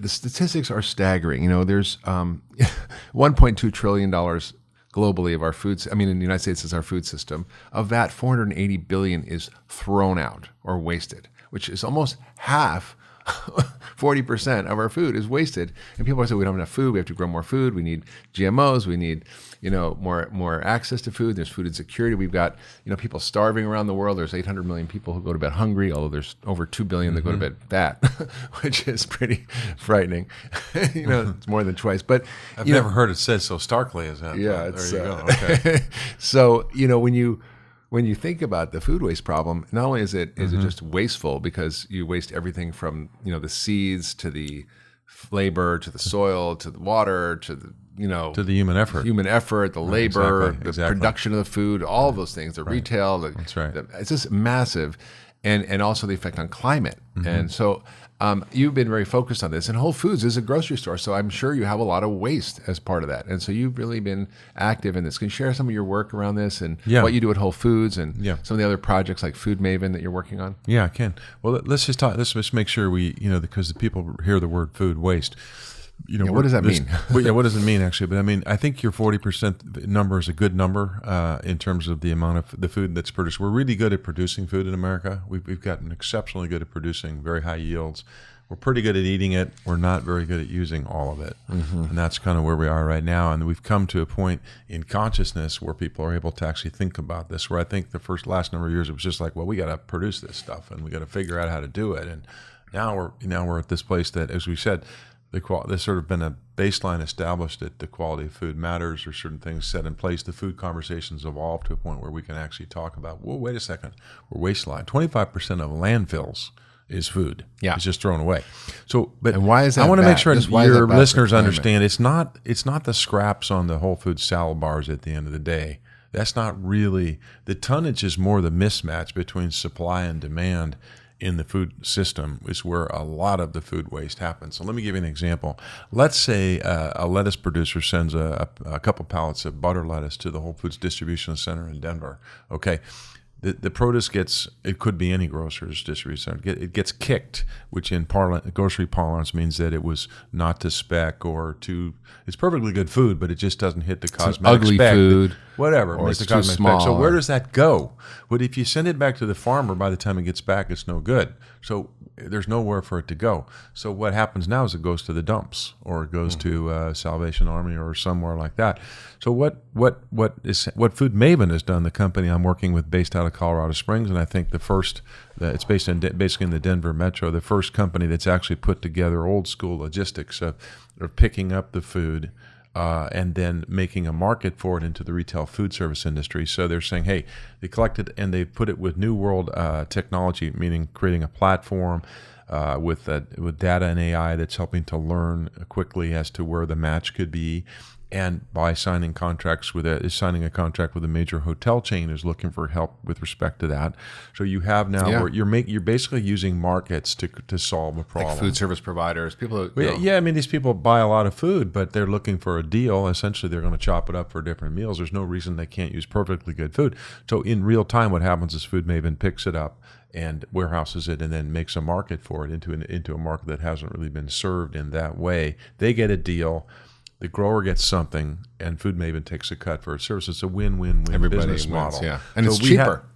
the statistics are staggering. There's $1.2 trillion globally of our foods. I mean, in the United States, is our food system. Of that, $480 billion is thrown out or wasted, which is almost half. 40% of our food is wasted, and people say we don't have enough food. We have to grow more food. We need GMOs. We need more access to food. There's food insecurity. We've got people starving around the world. There's 800 million people who go to bed hungry, although there's over 2 billion that go to bed fat, which is pretty frightening. It's more than twice. But I've never heard it said so starkly as that. Yeah, there you go. Okay. So when you think about the food waste problem, not only is it just wasteful because you waste everything from the seeds to the labor to the soil to the water to the to the human effort, the labor, exactly. the production of the food, all of those things, the retail. That's right. It's just massive, and also the effect on climate. And so you've been very focused on this, and Whole Foods is a grocery store, so I'm sure you have a lot of waste as part of that. And so you've really been active in this. Can you share some of your work around this and what you do at Whole Foods and some of the other projects like Food Maven that you're working on? Yeah, I can. Well, let's just make sure we, because the people hear the word food waste. What does that mean? What does it mean actually? But I mean, I think your 40% number is a good number in terms of the amount of the food that's produced. We're really good at producing food in America. We've gotten exceptionally good at producing very high yields. We're pretty good at eating it. We're not very good at using all of it. And that's kind of where we are right now. And we've come to a point in consciousness where people are able to actually think about this, where I think the last number of years, it was just like, well, we got to produce this stuff and we got to figure out how to do it. And now we're at this place that, as we said, there's sort of been a baseline established that the quality of food matters, or certain things set in place. The food conversations evolved to a point where we can actually talk about, well, wait a second, we're wasteline. 25% of landfills is food. Yeah. It's just thrown away. So, and why is that? I want to bad? make sure Just why is your that bad listeners for climate? understand it's not the scraps on the Whole Foods salad bars at the end of the day. That's not really, the tonnage is more the mismatch between supply and demand in the food system is where a lot of the food waste happens. So let me give you an example. Let's say a lettuce producer sends a couple pallets of butter lettuce to the Whole Foods distribution center in Denver. Okay, the produce it could be any grocer's distribution. It gets kicked, which in grocery parlance means that it was not to spec or it's perfectly good food, but it just doesn't hit the cosmetic ugly spec. food. Whatever. Or It's it's the too cosmetic small. spec. So where does that go? But if you send it back to the farmer, by the time it gets back, it's no good. So there's nowhere for it to go. So what happens now is it goes to the dumps, or it goes to Salvation Army or somewhere like that. So what Food Maven has done, the company I'm working with based out of Colorado Springs, and I think it's based in basically in the Denver metro, the first company that's actually put together old school logistics of picking up the food and then making a market for it into the retail food service industry. So they're saying, hey, they collected and they put it with New World technology, meaning creating a platform with data and AI that's helping to learn quickly as to where the match could be. And by signing a contract with a major hotel chain who's looking for help with respect to that. So you have now where you're basically using markets to solve a problem. Like food service providers, people. I mean, these people buy a lot of food, but they're looking for a deal. Essentially, they're going to chop it up for different meals. There's no reason they can't use perfectly good food. So in real time, what happens is Food Maven picks it up and warehouses it and then makes a market for it into a market that hasn't really been served in that way. They get a deal. The grower gets something, and Food Maven takes a cut for its service. It's a win-win-win business model. Yeah, and so it's cheaper.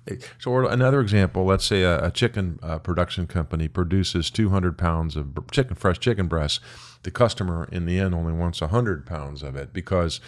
So another example, let's say a chicken production company produces 200 pounds of fresh chicken breast. The customer, in the end, only wants 100 pounds of it because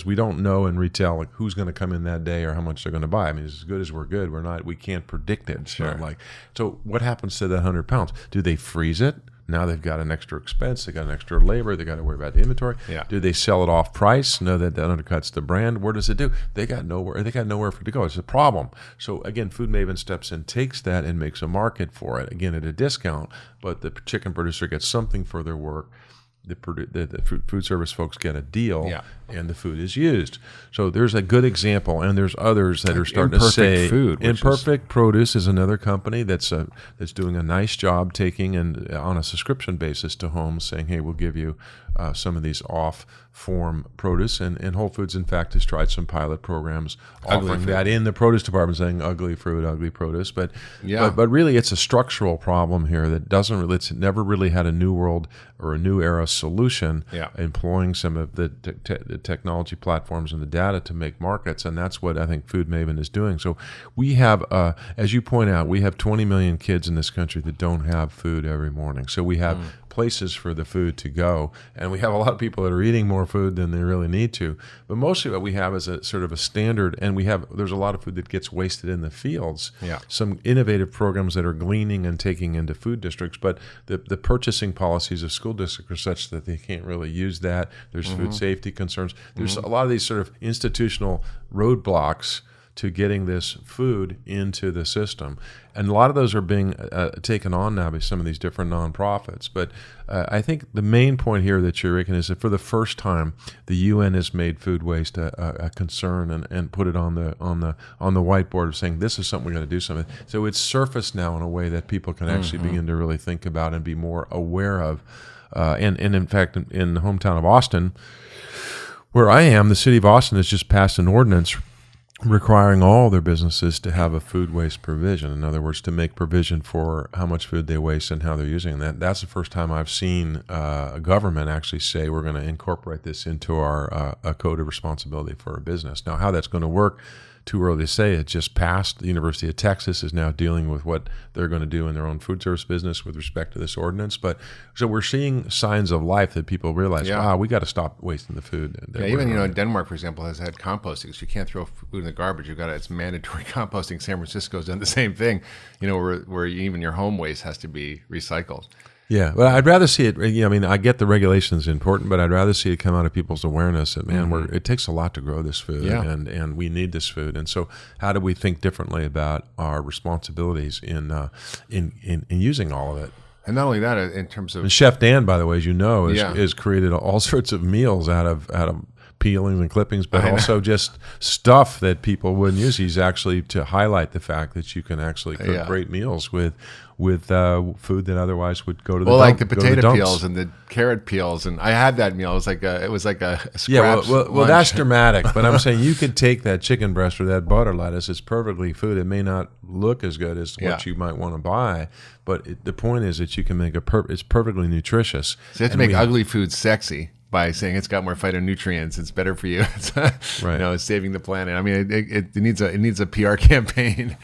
we don't know in retail like who's going to come in that day or how much they're going to buy. I mean, as good as we're good, we can't predict it. Sure. So what happens to that 100 pounds? Do they freeze it? Now they've got an extra expense. They got an extra labor. They got to worry about the inventory. Yeah. Do they sell it off price? No, that undercuts the brand. Where does it do? They got nowhere for it to go. It's a problem. So again, Food Maven steps in, takes that, and makes a market for it. Again, at a discount, but the chicken producer gets something for their work. The food service folks get a deal, and the food is used. So there's a good example, and there's others that are starting to say Imperfect Produce is another company that's doing a nice job taking and on a subscription basis to homes, saying, hey, we'll give you some of these off-form produce, and Whole Foods, in fact, has tried some pilot programs offering that in the produce department, saying ugly fruit, ugly produce. But really, it's a structural problem here that it's never really had a new world or a new era solution. Employing some of the technology platforms and the data to make markets, and that's what I think Food Maven is doing. So we have, as you point out, we have 20 million kids in this country that don't have food every morning. So we have places for the food to go, and we have a lot of people that are eating more food than they really need to. But mostly what we have is a sort of a standard, and there's a lot of food that gets wasted in the fields. Some innovative programs that are gleaning and taking into food districts, but the purchasing policies of school districts are such that they can't really use that. There's food safety concerns. There's a lot of these sort of institutional roadblocks to getting this food into the system. And a lot of those are being taken on now by some of these different nonprofits. But I think the main point here that you're making is that for the first time, the UN has made food waste a concern and put it on the whiteboard of saying this is something we got to do something. So it's surfaced now in a way that people can actually begin to really think about and be more aware of. And in fact, in the hometown of Austin, where I am, the city of Austin has just passed an ordinance requiring all their businesses to have a food waste provision. In other words, to make provision for how much food they waste and how they're using it. That's the first time I've seen a government actually say we're going to incorporate this into our a code of responsibility for a business. Now, how that's going to work, too early to say. It just passed. The University of Texas is now dealing with what they're going to do in their own food service business with respect to this ordinance. But so we're seeing signs of life that people realize, wow, we got to stop wasting the food. Even Denmark, for example, has had composting. So you can't throw food in the garbage. It's mandatory composting. San Francisco's done the same thing. Where even your home waste has to be recycled. Yeah, but I'd rather see it. I mean, I get the regulations important, but I'd rather see it come out of people's awareness that it takes a lot to grow this food, and we need this food. And so, how do we think differently about our responsibilities in using all of it? And not only that, in terms of and Chef Dan, by the way, as you know, has created all sorts of meals out of peelings and clippings, but also just stuff that people wouldn't use. He's actually to highlight the fact that you can actually cook great meals with food that otherwise would go to the dump, like the potato peels and the carrot peels, and I had that meal. It was like a scraps well, that's dramatic. But I'm saying you could take that chicken breast or that butter lettuce. It's perfectly food. It may not look as good as what you might want to buy, but the point is that you can make it's perfectly nutritious. So you have to make ugly food sexy by saying it's got more phytonutrients, it's better for you. It's, right. It's saving the planet. I mean, it needs a PR campaign.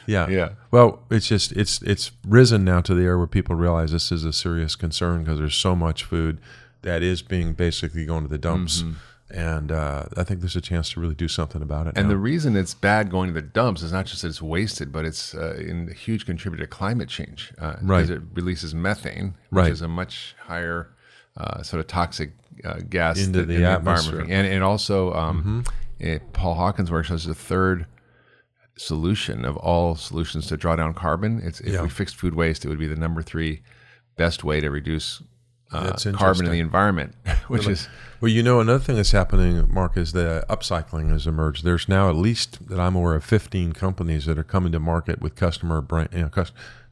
Yeah. Well, it's risen now to the area where people realize this is a serious concern because there's so much food that is being basically going to the dumps. And I think there's a chance to really do something about it. And now. the reason it's bad going to the dumps is not just that it's wasted, but it's a huge contributor to climate change. Because it releases methane, which is a much higher sort of toxic gas into the atmosphere. And it also, Paul Hawkins' work shows the third solution of all solutions to draw down carbon. If we fixed food waste, it would be the number 3 best way to reduce carbon in the environment, which is... Well, another thing that's happening, Mark, is that upcycling has emerged. There's now, at least that I'm aware of, 15 companies that are coming to market with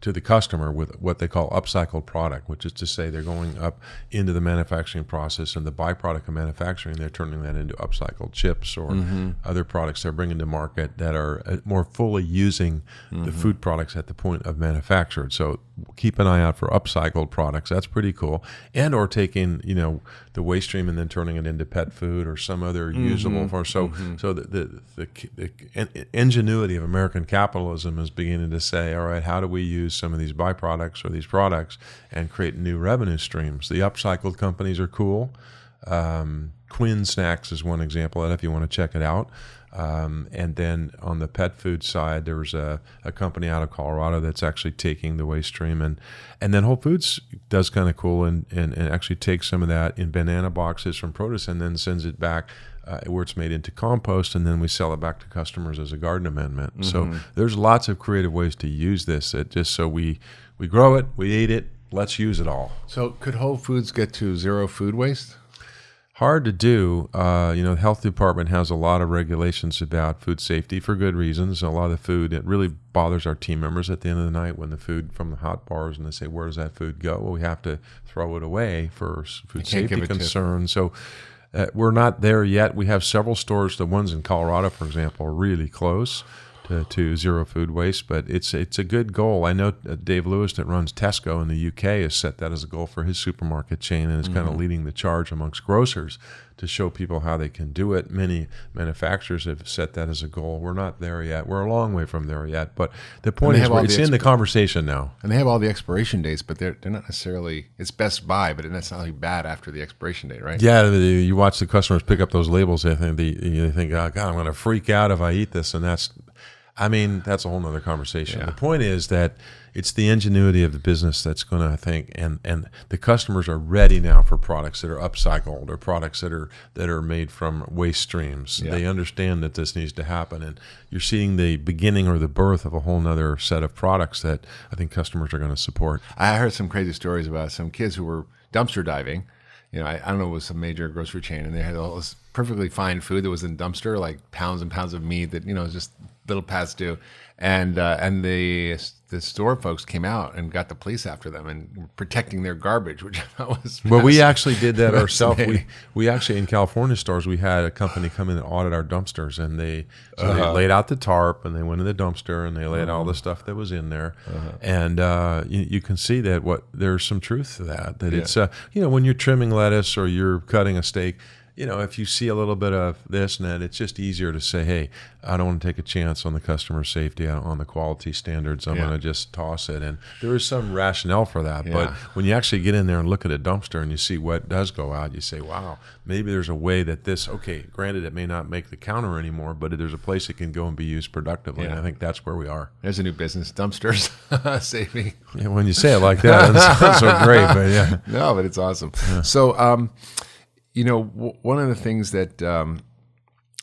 to the customer with what they call upcycled product, which is to say they're going up into the manufacturing process, and the byproduct of manufacturing, they're turning that into upcycled chips or other products they're bringing to market that are more fully using the food products at the point of manufacture. So keep an eye out for upcycled products. That's pretty cool. And or taking, the waste stream and then turning it into pet food or some other usable form. So the ingenuity of American capitalism is beginning to say, all right, how do we use some of these byproducts or these products and create new revenue streams? The upcycled companies are cool. Quinn Snacks is one example of that if you want to check it out. And then on the pet food side, there was a company out of Colorado that's actually taking the waste stream, and then Whole Foods does kind of cool and actually takes some of that in banana boxes from produce and then sends it back where it's made into compost, and then we sell it back to customers as a garden amendment. So there's lots of creative ways to use this. So we grow it, we eat it, let's use it all. So could Whole Foods get to zero food waste? Hard to do. The health department has a lot of regulations about food safety for good reasons. A lot of the food, it really bothers our team members at the end of the night when the food from the hot bars, and they say, where does that food go? Well, we have to throw it away for food safety concerns. So we're not there yet. We have several stores. The ones in Colorado, for example, are really close to zero food waste, but it's a good goal. I know Dave Lewis that runs Tesco in the UK has set that as a goal for his supermarket chain and is kind of leading the charge amongst grocers to show people how they can do it. Many manufacturers have set that as a goal. We're not there yet. We're a long way from there yet, but the point is it's in the conversation now. And they have all the expiration dates, but they're not necessarily, it's best by, but it's not necessarily bad after the expiration date, right? Yeah, you watch the customers pick up those labels, they think, oh, God, I'm going to freak out if I eat this, and that's a whole nother conversation. Yeah. The point is that it's the ingenuity of the business that's going to, I think, and the customers are ready now for products that are upcycled or products that are made from waste streams. Yeah. They understand that this needs to happen, and you're seeing the beginning or the birth of a whole nother set of products that I think customers are going to support. I heard some crazy stories about some kids who were dumpster diving. I don't know, it was some major grocery chain, and they had all this perfectly fine food that was in the dumpster, like pounds and pounds of meat that, just little past due. And the store folks came out and got the police after them and protecting their garbage, which I thought was well, we actually did that ourselves. We actually, in California stores, we had a company come in and audit our dumpsters, and they laid out the tarp, and they went in the dumpster, and they laid all the stuff that was in there. And you can see that there's some truth to that it's, when you're trimming lettuce or you're cutting a steak, if you see a little bit of this and that, it's just easier to say, hey, I don't want to take a chance on the customer safety, on the quality standards. I'm going to just toss it. And there is some rationale for that. Yeah. But when you actually get in there and look at a dumpster and you see what does go out, you say, wow, maybe there's a way that granted, it may not make the counter anymore, but there's a place it can go and be used productively. Yeah. And I think that's where we are. There's a new business, dumpsters saving. Yeah, when you say it like that, it sounds so great. But yeah. No, but it's awesome. Yeah. So, one of the things that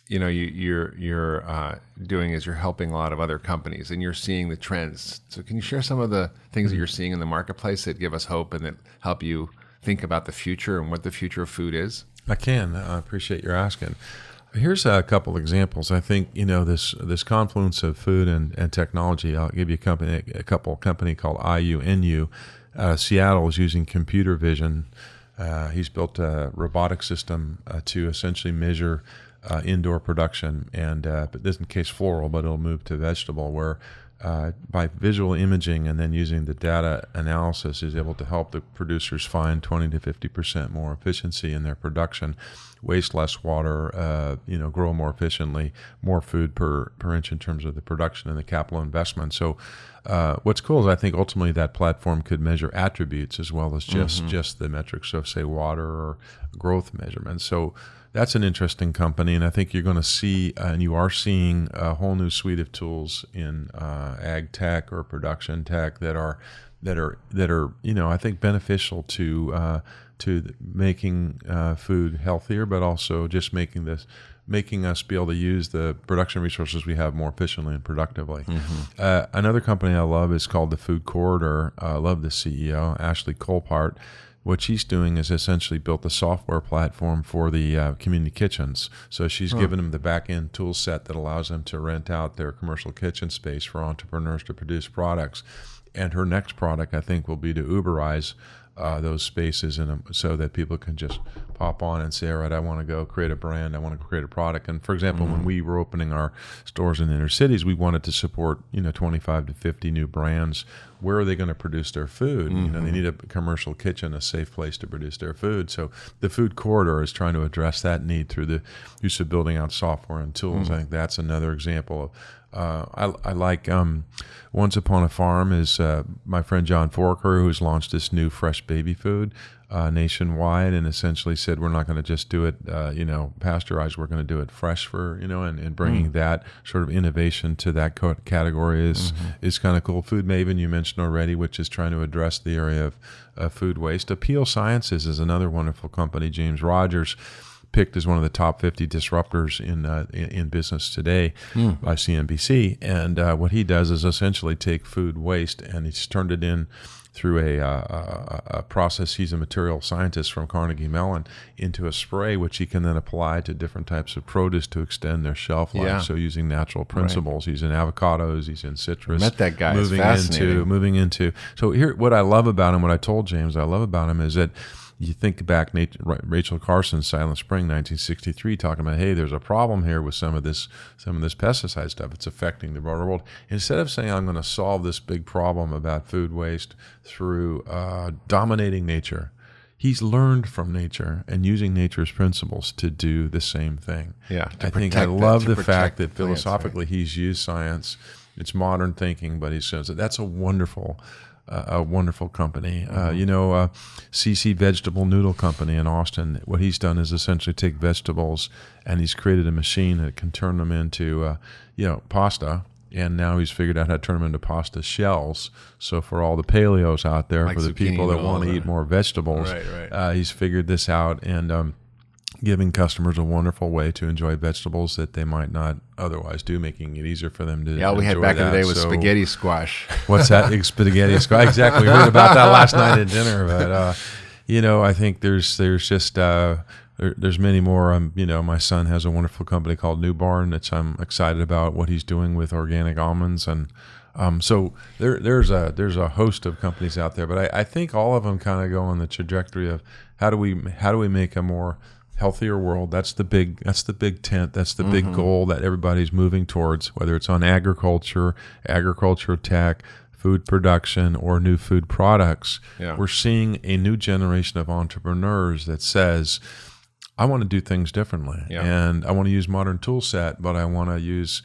you're doing is you're helping a lot of other companies, and you're seeing the trends. So can you share some of the things that you're seeing in the marketplace that give us hope and that help you think about the future and what the future of food is? I can. I appreciate your asking. Here's a couple examples. I think this confluence of food and technology. I'll give you a company called IUNU. Seattle is using computer vision. He's built a robotic system to essentially measure indoor production, and but this in case floral, but it'll move to vegetable, where by visual imaging and then using the data analysis is able to help the producers find 20 to 50% more efficiency in their production, waste less water, grow more efficiently, more food per inch in terms of the production and the capital investment. So what's cool is I think ultimately that platform could measure attributes as well as just the metrics of, say, water or growth measurements. So that's an interesting company, and I think you're going to see, and you are seeing, a whole new suite of tools in ag tech or production tech that are I think beneficial to making food healthier, but also just making us be able to use the production resources we have more efficiently and productively. Another company I love is called the Food Corridor. I love the CEO, Ashley Colpart. What she's doing is essentially built a software platform for the community kitchens. So she's given them the back-end tool set that allows them to rent out their commercial kitchen space for entrepreneurs to produce products. And her next product, I think, will be to Uberize those spaces so that people can just pop on and say, all right, I want to go create a brand, I want to create a product. And for example, when we were opening our stores in the inner cities, we wanted to support 25 to 50 new brands. Where are they going to produce their food? They need a commercial kitchen, a safe place to produce their food. So the Food Corridor is trying to address that need through the use of building out software and tools. I think that's another example of I like Once Upon a Farm is my friend John Forker, who's launched this new fresh baby food nationwide, and essentially said we're not going to just do it pasteurized, we're going to do it fresh and bringing that sort of innovation to that category is kind of cool. Food Maven you mentioned already, which is trying to address the area of food waste. Appeal Sciences is another wonderful company. James Rogers picked as one of the top 50 disruptors in business today by CNBC. And what he does is essentially take food waste, and he's turned it in through a process. He's a material scientist from Carnegie Mellon, into a spray which he can then apply to different types of produce to extend their shelf life. Yeah. So using natural principles. He's in avocados, he's in citrus. I met that guy. It's fascinating. Moving into. So here, what I love about him, what I told James I love about him is that you think back, Rachel Carson's Silent Spring, 1963, talking about, hey, there's a problem here with some of this pesticide stuff. It's affecting the broader world. Instead of saying, I'm going to solve this big problem about food waste through dominating nature, he's learned from nature and using nature's principles to do the same thing. Yeah, I love the fact that philosophically he's used science. It's modern thinking, but he says that that's a wonderful company. CC Vegetable Noodle Company in Austin. What he's done is essentially take vegetables, and he's created a machine that can turn them into pasta. And now he's figured out how to turn them into pasta shells. So for all the paleos out there, like for the people that want to eat more vegetables, he's figured this out and giving customers a wonderful way to enjoy vegetables that they might not otherwise do, making it easier for them to enjoy. Yeah, we had back in the day with spaghetti squash. What's that? Spaghetti squash. Exactly. We heard about that last night at dinner. But, I think there's just... There's many more. My son has a wonderful company called New Barn that I'm excited about what he's doing with organic almonds, and so there's a host of companies out there. But I think all of them kind of go on the trajectory of how do we make a more healthier world. That's the big tent. That's the big goal that everybody's moving towards. Whether it's on agriculture tech, food production, or new food products, we're seeing a new generation of entrepreneurs that says, I want to do things differently, and I want to use modern tool set, but I want to use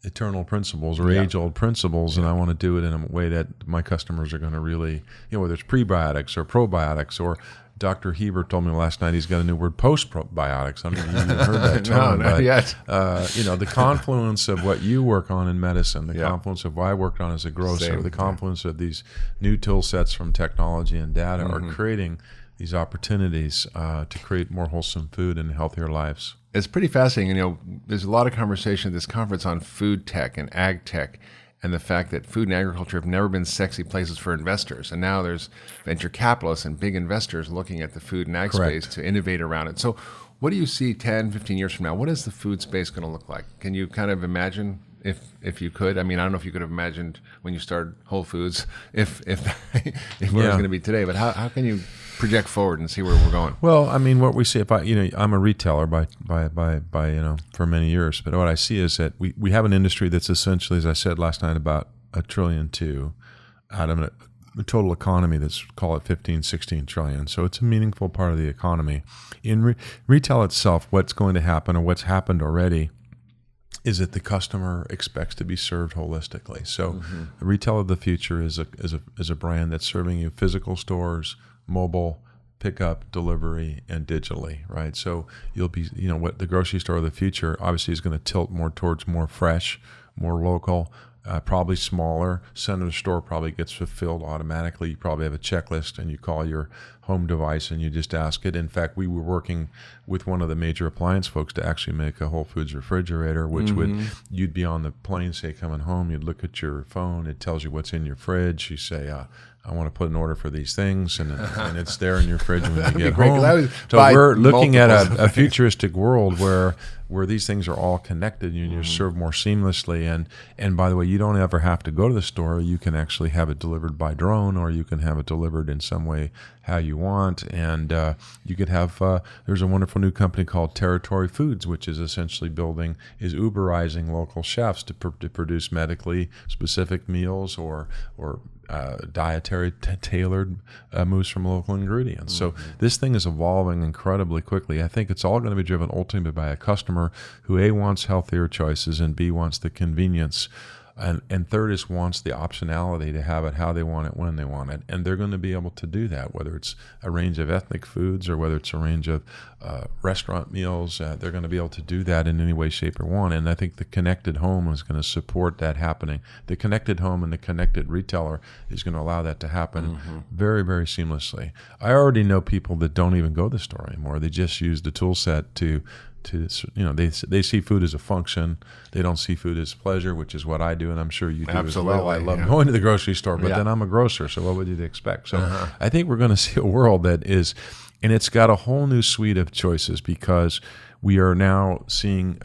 eternal principles or age-old principles, and I want to do it in a way that my customers are going to really, whether it's prebiotics or probiotics, or Dr. Hebert told me last night he's got a new word, postbiotics. I don't know if you've heard that term. No, not yet. The confluence of what you work on in medicine, the confluence of what I worked on as a grocer, the confluence of these new tool sets from technology and data are creating these opportunities to create more wholesome food and healthier lives. It's pretty fascinating. There's a lot of conversation at this conference on food tech and ag tech. and the fact that food and agriculture have never been sexy places for investors. And now there's venture capitalists and big investors looking at the food and ag space to innovate around it. So what do you see 10, 15 years from now? What is the food space going to look like? Can you kind of imagine if you could? I mean, I don't know if you could have imagined when you started Whole Foods if where it's going to be today, but how can you project forward and see where we're going? Well, I mean, what we see, I'm a retailer by for many years, but what I see is that we have an industry that's essentially, as I said last night, about $1.2 trillion out of a total economy that's, call it 15, 16 trillion. So it's a meaningful part of the economy. In retail itself, what's going to happen, or what's happened already, is that the customer expects to be served holistically. So the retail of the future is a brand that's serving you physical stores, mobile, pickup, delivery, and digitally, right? So you'll be, what the grocery store of the future obviously is going to tilt more towards more fresh, more local, probably smaller. Center of the store probably gets fulfilled automatically. You probably have a checklist and you call your home device and you just ask it. In fact, we were working with one of the major appliance folks to actually make a Whole Foods refrigerator, which you'd be on the plane, say, coming home, you'd look at your phone, it tells you what's in your fridge. You say, I want to put an order for these things, and it's there in your fridge when you get home. So we're looking at a futuristic world where these things are all connected and you're served more seamlessly. And by the way, you don't ever have to go to the store. You can actually have it delivered by drone, or you can have it delivered in some way how you want. And you could have, there's a wonderful new company called Territory Foods, which is essentially Uberizing local chefs to produce medically specific meals or dietary tailored moves from local ingredients. So this thing is evolving incredibly quickly. I think it's all going to be driven ultimately by a customer who A, wants healthier choices, and B, wants the convenience, and third is wants the optionality to have it how they want it, when they want it. And they're going to be able to do that, whether it's a range of ethnic foods or whether it's a range of restaurant meals. They're going to be able to do that in any way, shape, or form. And I think the connected home is going to support that happening. The connected home and the connected retailer is going to allow that to happen very, very seamlessly. I already know people that don't even go to the store anymore. They just use the tool set to they see food as a function. They don't see food as pleasure, which is what I do, and I'm sure you do as well. I love going to the grocery store, but then I'm a grocer, so what would you expect? So I think we're going to see a world that is, and it's got a whole new suite of choices, because we are now seeing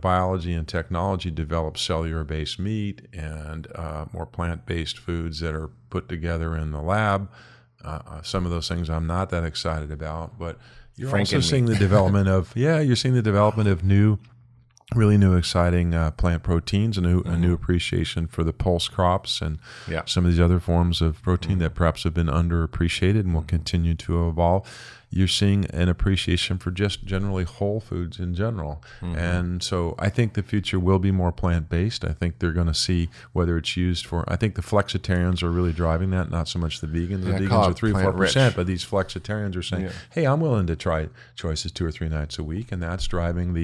biology and technology develop cellular-based meat and more plant-based foods that are put together in the lab. Some of those things I'm not that excited about, but you're also seeing the development of really new, exciting plant proteins, a new appreciation for the pulse crops and some of these other forms of protein that perhaps have been underappreciated and will continue to evolve. You're seeing an appreciation for just generally whole foods in general. And so I think the future will be more plant-based. I think they're going to see whether it's used for, I think the flexitarians are really driving that, not so much the vegans. The vegans are 3-4%, but these flexitarians are saying, hey, I'm willing to try choices 2 or 3 nights a week. And that's driving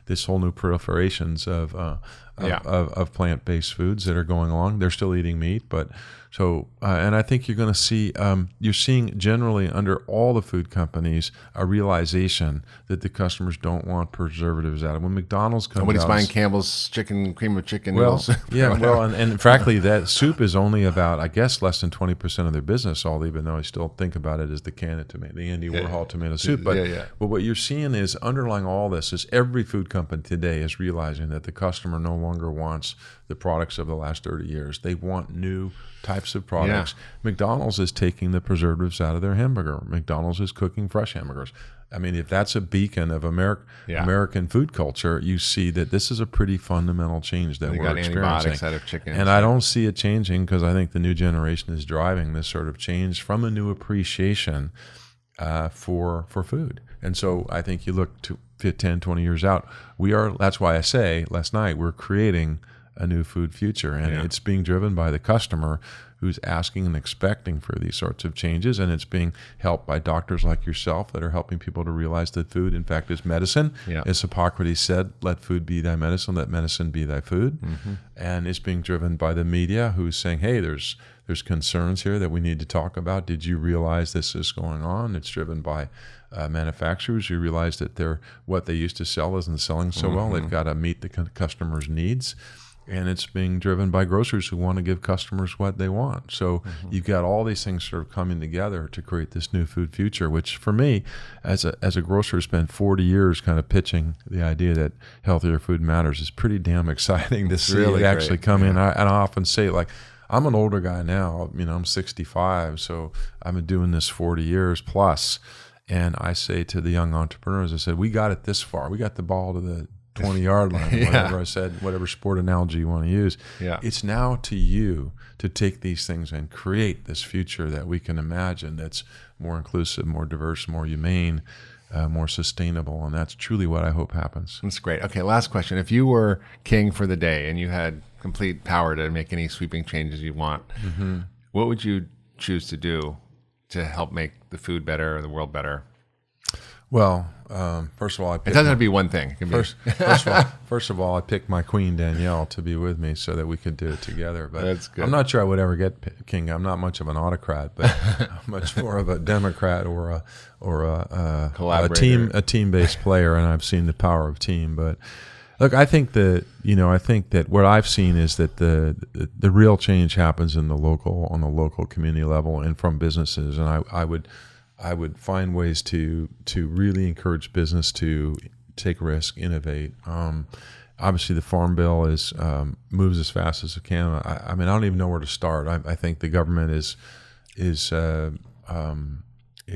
this whole new proliferations of plant-based foods that are going along. They're still eating meat, but and I think you're going to see, you're seeing generally under all the food companies a realization that the customers don't want preservatives out of. When McDonald's comes out, nobody's buying Campbell's cream of chicken noodles. And frankly, that soup is only about, I guess, less than 20% of their business. Even though I still think about it as the canned tomato, the Andy Warhol tomato soup. But what you're seeing is underlying all this is every food company today is realizing that the customer no longer wants the products of the last 30 years. They want new types of products. McDonald's is taking the preservatives out of their hamburger. McDonald's is cooking fresh hamburgers. I mean, if that's a beacon of American food culture, you see that this is a pretty fundamental change that we're experiencing. Out of chickens, and I don't see it changing, because I think the new generation is driving this sort of change from a new appreciation for food. And so I think you look to 10, 20 years out, that's why I say last night, we're creating a new food future, and it's being driven by the customer who's asking and expecting for these sorts of changes, and it's being helped by doctors like yourself that are helping people to realize that food, in fact, is medicine. As Hippocrates said, let food be thy medicine, let medicine be thy food. And it's being driven by the media, who's saying, hey, there's concerns here that we need to talk about. Did you realize this is going on? It's driven by manufacturers who realize that what they used to sell isn't selling so well. They've got to meet the customer's needs. and it's being driven by grocers who want to give customers what they want. So you've got all these things sort of coming together to create this new food future, which for me, as a grocer, spent 40 years kind of pitching the idea that healthier food matters is pretty damn exciting to see really it actually great. come in. I often say, like, I'm an older guy now, I'm 65, so I've been doing this 40 years plus. And I say to the young entrepreneurs, I said, we got it this far. We got the ball to the 20-yard line, whatever I said, whatever sport analogy you want to use. Yeah. It's now to you to take these things and create this future that we can imagine that's more inclusive, more diverse, more humane, more sustainable. And that's truly what I hope happens. That's great. Okay, last question. If you were king for the day and you had complete power to make any sweeping changes you want, what would you choose to do to help make the food better or the world better? Well, first of all, It doesn't have to be one thing. It can be first of all, I picked my queen Danielle to be with me so that we could do it together. But That's good. I'm not sure I would ever get king. I'm not much of an autocrat, but I'm much more of a Democrat or a Collaborator. a team-based player, and I've seen the power of team. But look, I think that what I've seen is that the real change happens on the local community level and from businesses, and I would find ways to really encourage business to take risk, innovate. Obviously, the Farm Bill moves as fast as it can. I mean, I don't even know where to start. I think the government is it's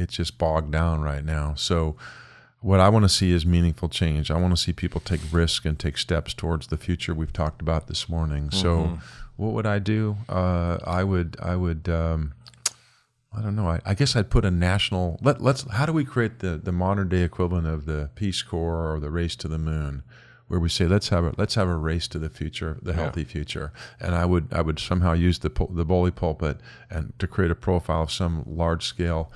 just bogged down right now. So what I want to see is meaningful change. I want to see people take risk and take steps towards the future we've talked about this morning. So what would I do? I would. I don't know. I guess I'd put a national. How do we create the modern day equivalent of the Peace Corps or the Race to the Moon, where we say let's have a race to the future, the healthy future, and I would somehow use the bully pulpit and to create a profile of some large scale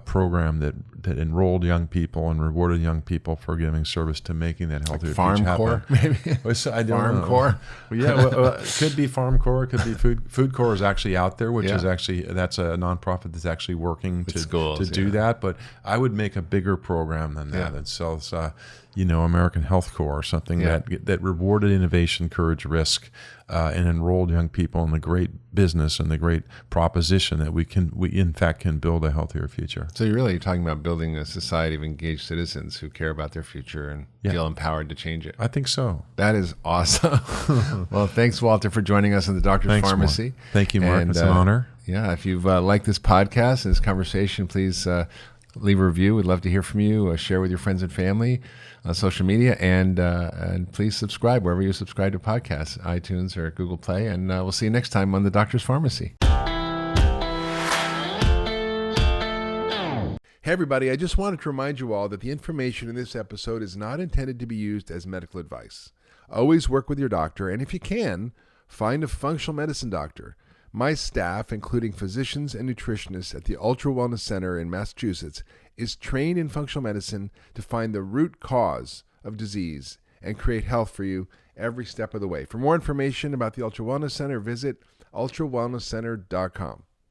program that enrolled young people and rewarded young people for giving service to making that healthier future happen. Farm Corps, maybe. I don't Farm know. Corps. Well, yeah, it could be Farm Corps. It could be Food Corps is actually out there, which is that's a nonprofit that's actually working to do that. But I would make a bigger program than that that sells, American Health Corps or something that rewarded innovation, courage, risk, and enrolled young people in the great business and the great proposition that we in fact can build a healthier future. So you're really talking about building a society of engaged citizens who care about their future and feel empowered to change it. I think so. That is awesome. Well, thanks, Walter, for joining us on the Doctor's Pharmacy. Mark. Thank you, Mark. And, it's an honor. Yeah, if you've liked this podcast and this conversation, please leave a review. We'd love to hear from you. Share with your friends and family on social media, and please subscribe wherever you subscribe to podcasts, iTunes or Google Play. And we'll see you next time on the Doctor's Pharmacy. Hey everybody, I just wanted to remind you all that the information in this episode is not intended to be used as medical advice. Always work with your doctor, and if you can, find a functional medicine doctor. My staff, including physicians and nutritionists at the Ultra Wellness Center in Massachusetts, is trained in functional medicine to find the root cause of disease and create health for you every step of the way. For more information about the Ultra Wellness Center, visit ultrawellnesscenter.com.